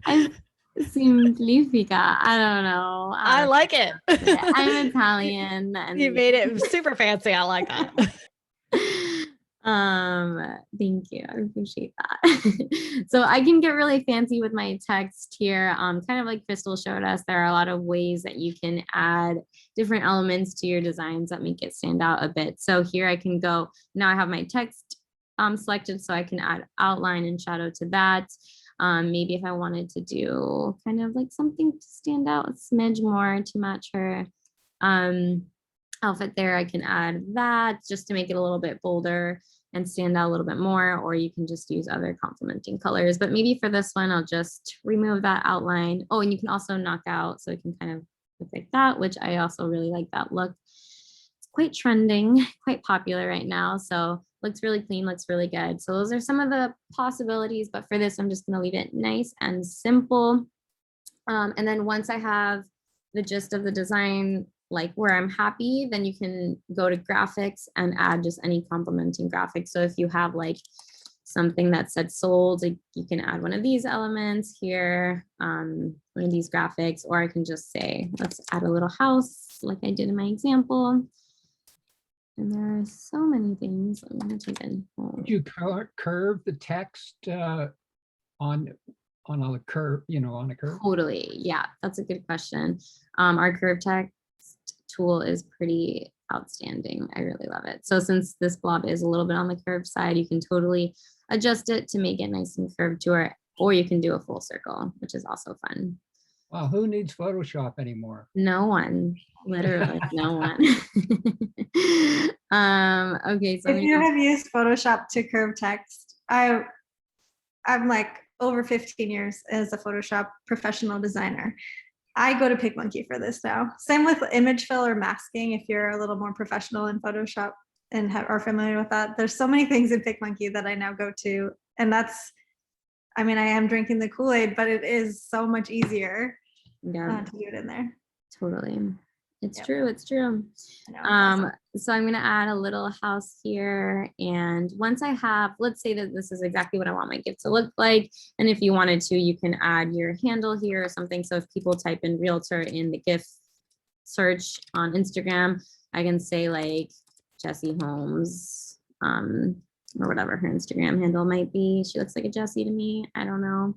Simplifica. I don't know. I like it. I'm Italian. And you made it super fancy. I like that. Thank you. I appreciate that. So I can get really fancy with my text here. Kind of like Crystal showed us, there are a lot of ways that you can add different elements to your designs that make it stand out a bit. So here I can go, now I have my text selected, so I can add outline and shadow to that. Maybe if I wanted to do kind of like something to stand out a smidge more to match her outfit there, I can add that just to make it a little bit bolder and stand out a little bit more, or you can just use other complementing colors. But maybe for this one, I'll just remove that outline. Oh, and you can also knock out, so it can kind of look like that, which I also really like that look. It's quite trending, quite popular right now. So looks really clean, looks really good. So those are some of the possibilities, but for this, I'm just gonna leave it nice and simple. And then once I have the gist of the design, like where I'm happy, then you can go to graphics and add just any complementing graphics. So if you have like something that said sold, like you can add one of these elements here, one of these graphics, or I can just say, let's add a little house like I did in my example. And there are so many things. I'm going to type in home. Would you curve the text on a curve, on a curve? Totally. Yeah, that's a good question. Our curve text tool is pretty outstanding. I really love it. So since this blob is a little bit on the curved side, you can totally adjust it to make it nice and curved to it, or you can do a full circle, which is also fun. Wow, who needs Photoshop anymore? No one, literally no one. Okay, so If you have used Photoshop to curve text, I'm like over 15 years as a Photoshop professional designer. I go to PicMonkey for this now. Same with image fill or masking. If you're a little more professional in Photoshop and are familiar with that, there's so many things in PicMonkey that I now go to. And that's, I mean, I am drinking the Kool-Aid, but it is so much easier to do it in there. Totally. It's Yep. true. It's true. Awesome. So I'm going to add a little house here. And once I have, let's say that this is exactly what I want my gift to look like. And if you wanted to, you can add your handle here or something. So if people type in realtor in the gift search on Instagram, I can say like Jessie Holmes, or whatever her Instagram handle might be. She looks like a Jessie to me. I don't know.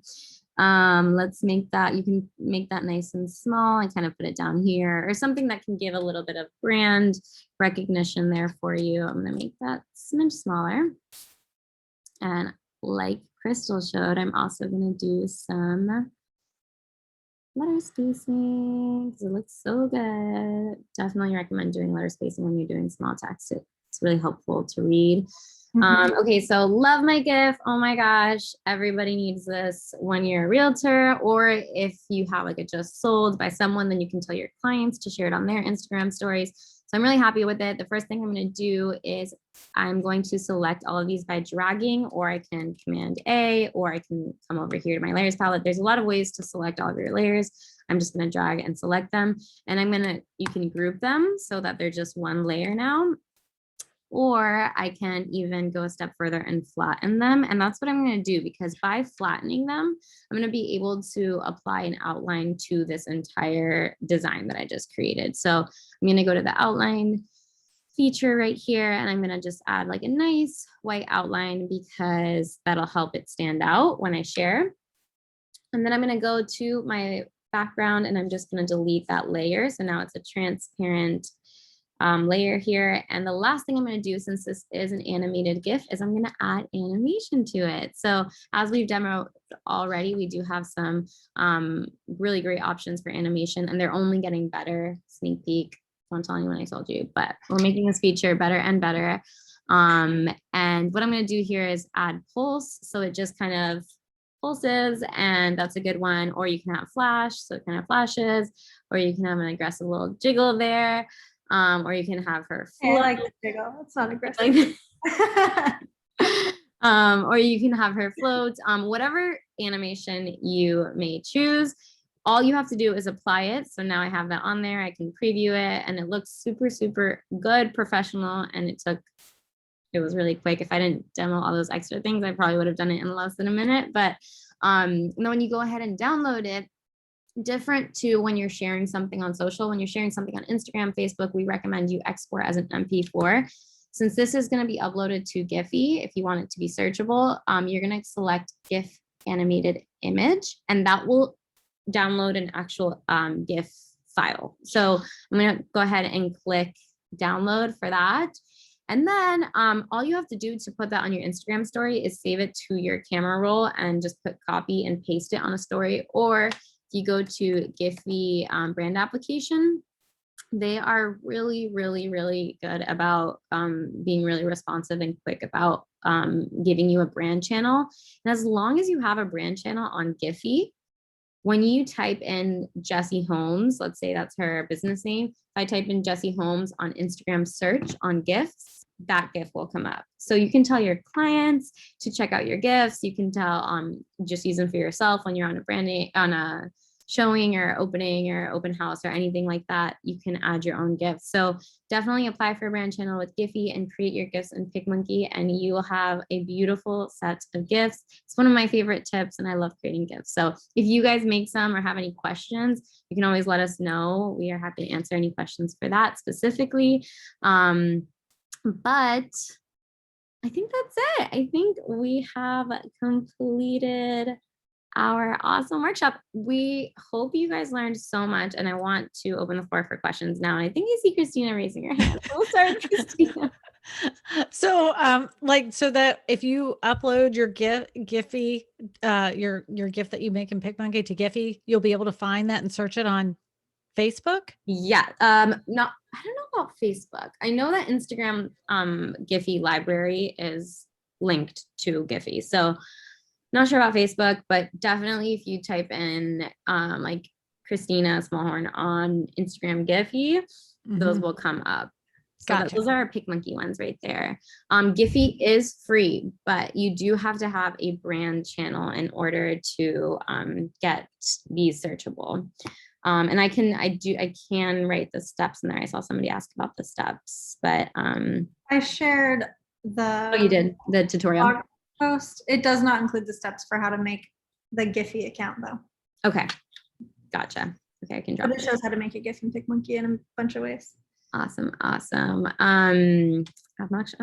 Let's make that, you can make that nice and small and kind of put it down here, or something that can give a little bit of brand recognition there for you. I'm going to make that smidge smaller. And like Crystal showed, I'm also going to do some letter spacing because it looks so good. Definitely recommend doing letter spacing when you're doing small text. It's really helpful to read. Okay, so love my GIF. Oh my gosh, everybody needs this when you're a realtor, or if you have like it just sold by someone, then you can tell your clients to share it on their Instagram stories. So I'm really happy with it. The first thing I'm going to do is I'm going to select all of these by dragging, or I can Command A, or I can come over here to my layers palette. There's a lot of ways to select all of your layers. I'm just going to drag and select them, and you can group them so that they're just one layer now. Or I can even go a step further and flatten them. And that's what I'm going to do, because by flattening them, I'm going to be able to apply an outline to this entire design that I just created. So I'm going to go to the outline feature right here, and I'm going to just add like a nice white outline because that'll help it stand out when I share. And then I'm going to go to my background and I'm just going to delete that layer. So now it's a transparent layer here. And the last thing I'm going to do, since this is an animated GIF, is I'm going to add animation to it. So as we've demoed already, we do have some really great options for animation, and they're only getting better. Sneak peek, don't tell anyone I told you, but we're making this feature better and better. And what I'm going to do here is add pulse. So it just kind of pulses, and that's a good one. Or you can have flash, so it kind of flashes, or you can have an aggressive little jiggle there. Or you can have her float. I like the jiggle. It's not aggressive. Or you can have her float. Whatever animation you may choose, all you have to do is apply it. So now I have that on there. I can preview it, and it looks super, super good, professional. And it was really quick. If I didn't demo all those extra things, I probably would have done it in less than a minute. But then when you go ahead and download it, different to when you're sharing something on social, when you're sharing something on Instagram, Facebook, we recommend you export as an MP4. Since this is going to be uploaded to Giphy, if you want it to be searchable, you're going to select GIF animated image, and that will download an actual GIF file. So I'm going to go ahead and click download for that. And then all you have to do to put that on your Instagram story is save it to your camera roll and just put copy and paste it on a story. Or you go to Giphy brand application, they are really, really, really good about being really responsive and quick about giving you a brand channel. And as long as you have a brand channel on Giphy, when you type in Jessie Holmes, let's say that's her business name, if I type in Jessie Holmes on Instagram search on GIFs, that GIF will come up. So you can tell your clients to check out your GIFs. You can tell just use them for yourself when you're on a showing or opening or open house or anything like that, you can add your own gifts. So definitely apply for a brand channel with Giphy and create your gifts in PicMonkey, and you will have a beautiful set of gifts. It's one of my favorite tips, and I love creating gifts. So if you guys make some or have any questions, you can always let us know. We are happy to answer any questions for that specifically. But I think that's it. I think we have completed our awesome workshop. We hope you guys learned so much, and I want to open the floor for questions now. I think I see Christina raising her hand. We'll start with Christina. So, so that if you upload your Giphy, your gift that you make in PicMonkey to Giphy, you'll be able to find that and search it on Facebook? Yeah. I don't know about Facebook. I know that Instagram Giphy library is linked to Giphy. So not sure about Facebook, but definitely if you type in like Christina Smallhorn on Instagram Giphy, those will come up. So Gotcha. those are our PicMonkey ones right there. Giphy is free, but you do have to have a brand channel in order to get these searchable. And I can write the steps in there. I saw somebody ask about the steps, but I shared the oh, you did the tutorial blog post. It does not include the steps for how to make the Giphy account though. Okay, gotcha. Okay, I can drop But it shows how to make a GIF in PicMonkey in a bunch of ways. Awesome. I'll just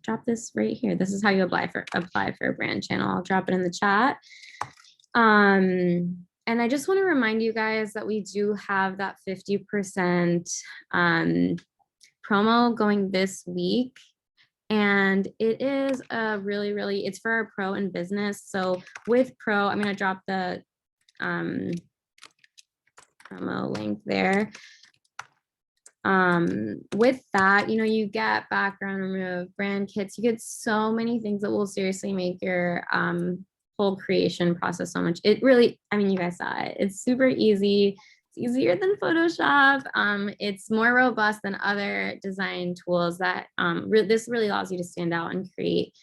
drop this right here. This is how you apply for a brand channel. I'll drop it in the chat. And I just want to remind you guys that we do have that 50% promo going this week. And it is a really, it's for our pro and business. So with pro, I'm going to drop the promo link there. With that, you get background remove, brand kits, you get so many things that will seriously make your whole creation process so much. It really, you guys saw it. It's super easy. It's easier than Photoshop. It's more robust than other design tools that this really allows you to stand out and create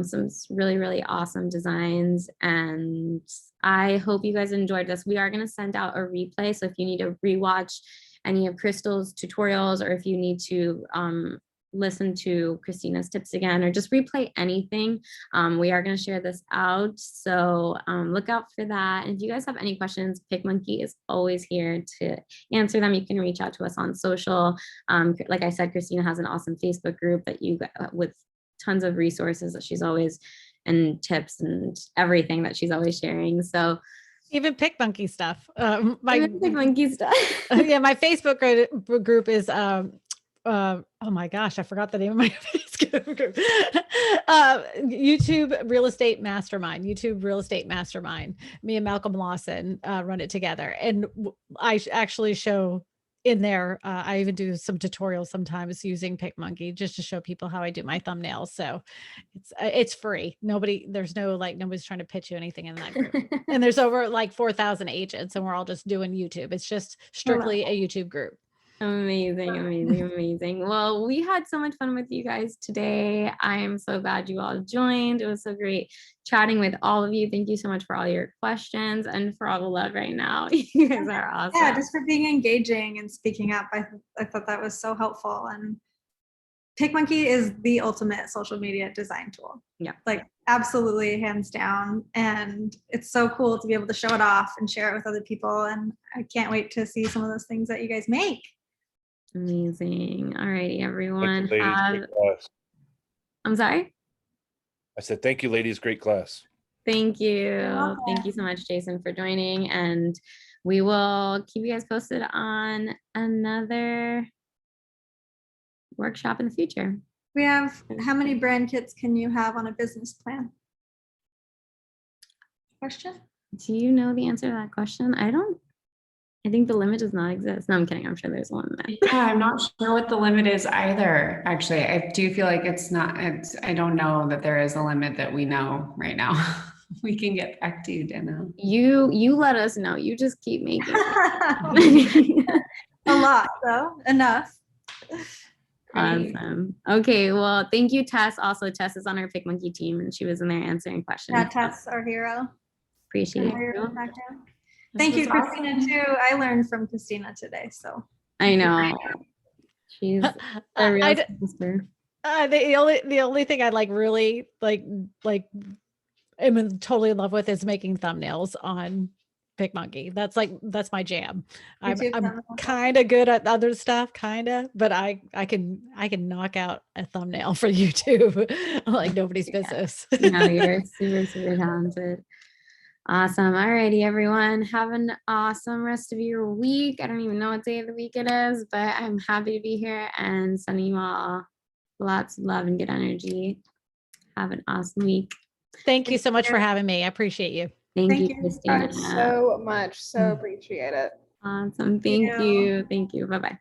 some really awesome designs. And I hope you guys enjoyed this. We are going to send out a replay. So if you need to rewatch any of Crystal's tutorials, or if you need to listen to Christina's tips again, or just replay anything, we are going to share this out. So look out for that. And if you guys have any questions, PicMonkey is always here to answer them. You can reach out to us on social. Like I said, Christina has an awesome Facebook group that with tons of resources that she's always, and tips and everything that she's always sharing. So even PicMonkey stuff. even PicMonkey stuff. Yeah, my Facebook group is oh my gosh, I forgot the name of my Facebook group. YouTube Real Estate Mastermind. Me and Malcolm Lawson run it together, and I actually show in there. I even do some tutorials sometimes using PicMonkey just to show people how I do my thumbnails. So it's free. Nobody's trying to pitch you anything in that group. And there's over 4,000 agents, and we're all just doing YouTube. It's just strictly a YouTube group. Amazing. Well, we had so much fun with you guys today. I am so glad you all joined. It was so great chatting with all of you. Thank you so much for all your questions and for all the love right now. You guys are awesome. Yeah, just for being engaging and speaking up. I thought that was so helpful. And PicMonkey is the ultimate social media design tool. Yeah. Absolutely, hands down. And it's so cool to be able to show it off and share it with other people. And I can't wait to see some of those things that you guys make. Amazing. All righty, everyone. Thank you, ladies. Great class. I'm sorry? I said, thank you, ladies. Great class. Thank you. Thank you so much, Jason, for joining. And we will keep you guys posted on another workshop in the future. We have, how many brand kits can you have on a business plan? Question? Do you know the answer to that question? I think the limit does not exist. No, I'm kidding. I'm sure there's one. Yeah, I'm not sure what the limit is either. Actually, I do feel like I don't know that there is a limit that we know right now. We can get back to you, Dana. You let us know. You just keep making A lot, though. Enough. Awesome. Okay, well, thank you, Tess. Also, Tess is on our PicMonkey team, and she was in there answering questions. Yeah, Tess, our hero. Appreciate Our hero you. background. Thank you, was awesome. Christina, too. I learned from Christina today, so. I know. She's a real I d- sister. the only thing I really am totally in love with is making thumbnails on PicMonkey. That's my jam. I'm YouTube I'm thumbnails. kind of good at other stuff, but I can knock out a thumbnail for YouTube like nobody's business. No, you're super, super talented. Awesome. All righty, everyone. Have an awesome rest of your week. I don't even know what day of the week it is, but I'm happy to be here and sending you all lots of love and good energy. Have an awesome week. Thank you so much for having me. I appreciate you. Thank Thank you, you. Christina. So much. So appreciate it. Awesome. Thank you. Thank you. Bye-bye.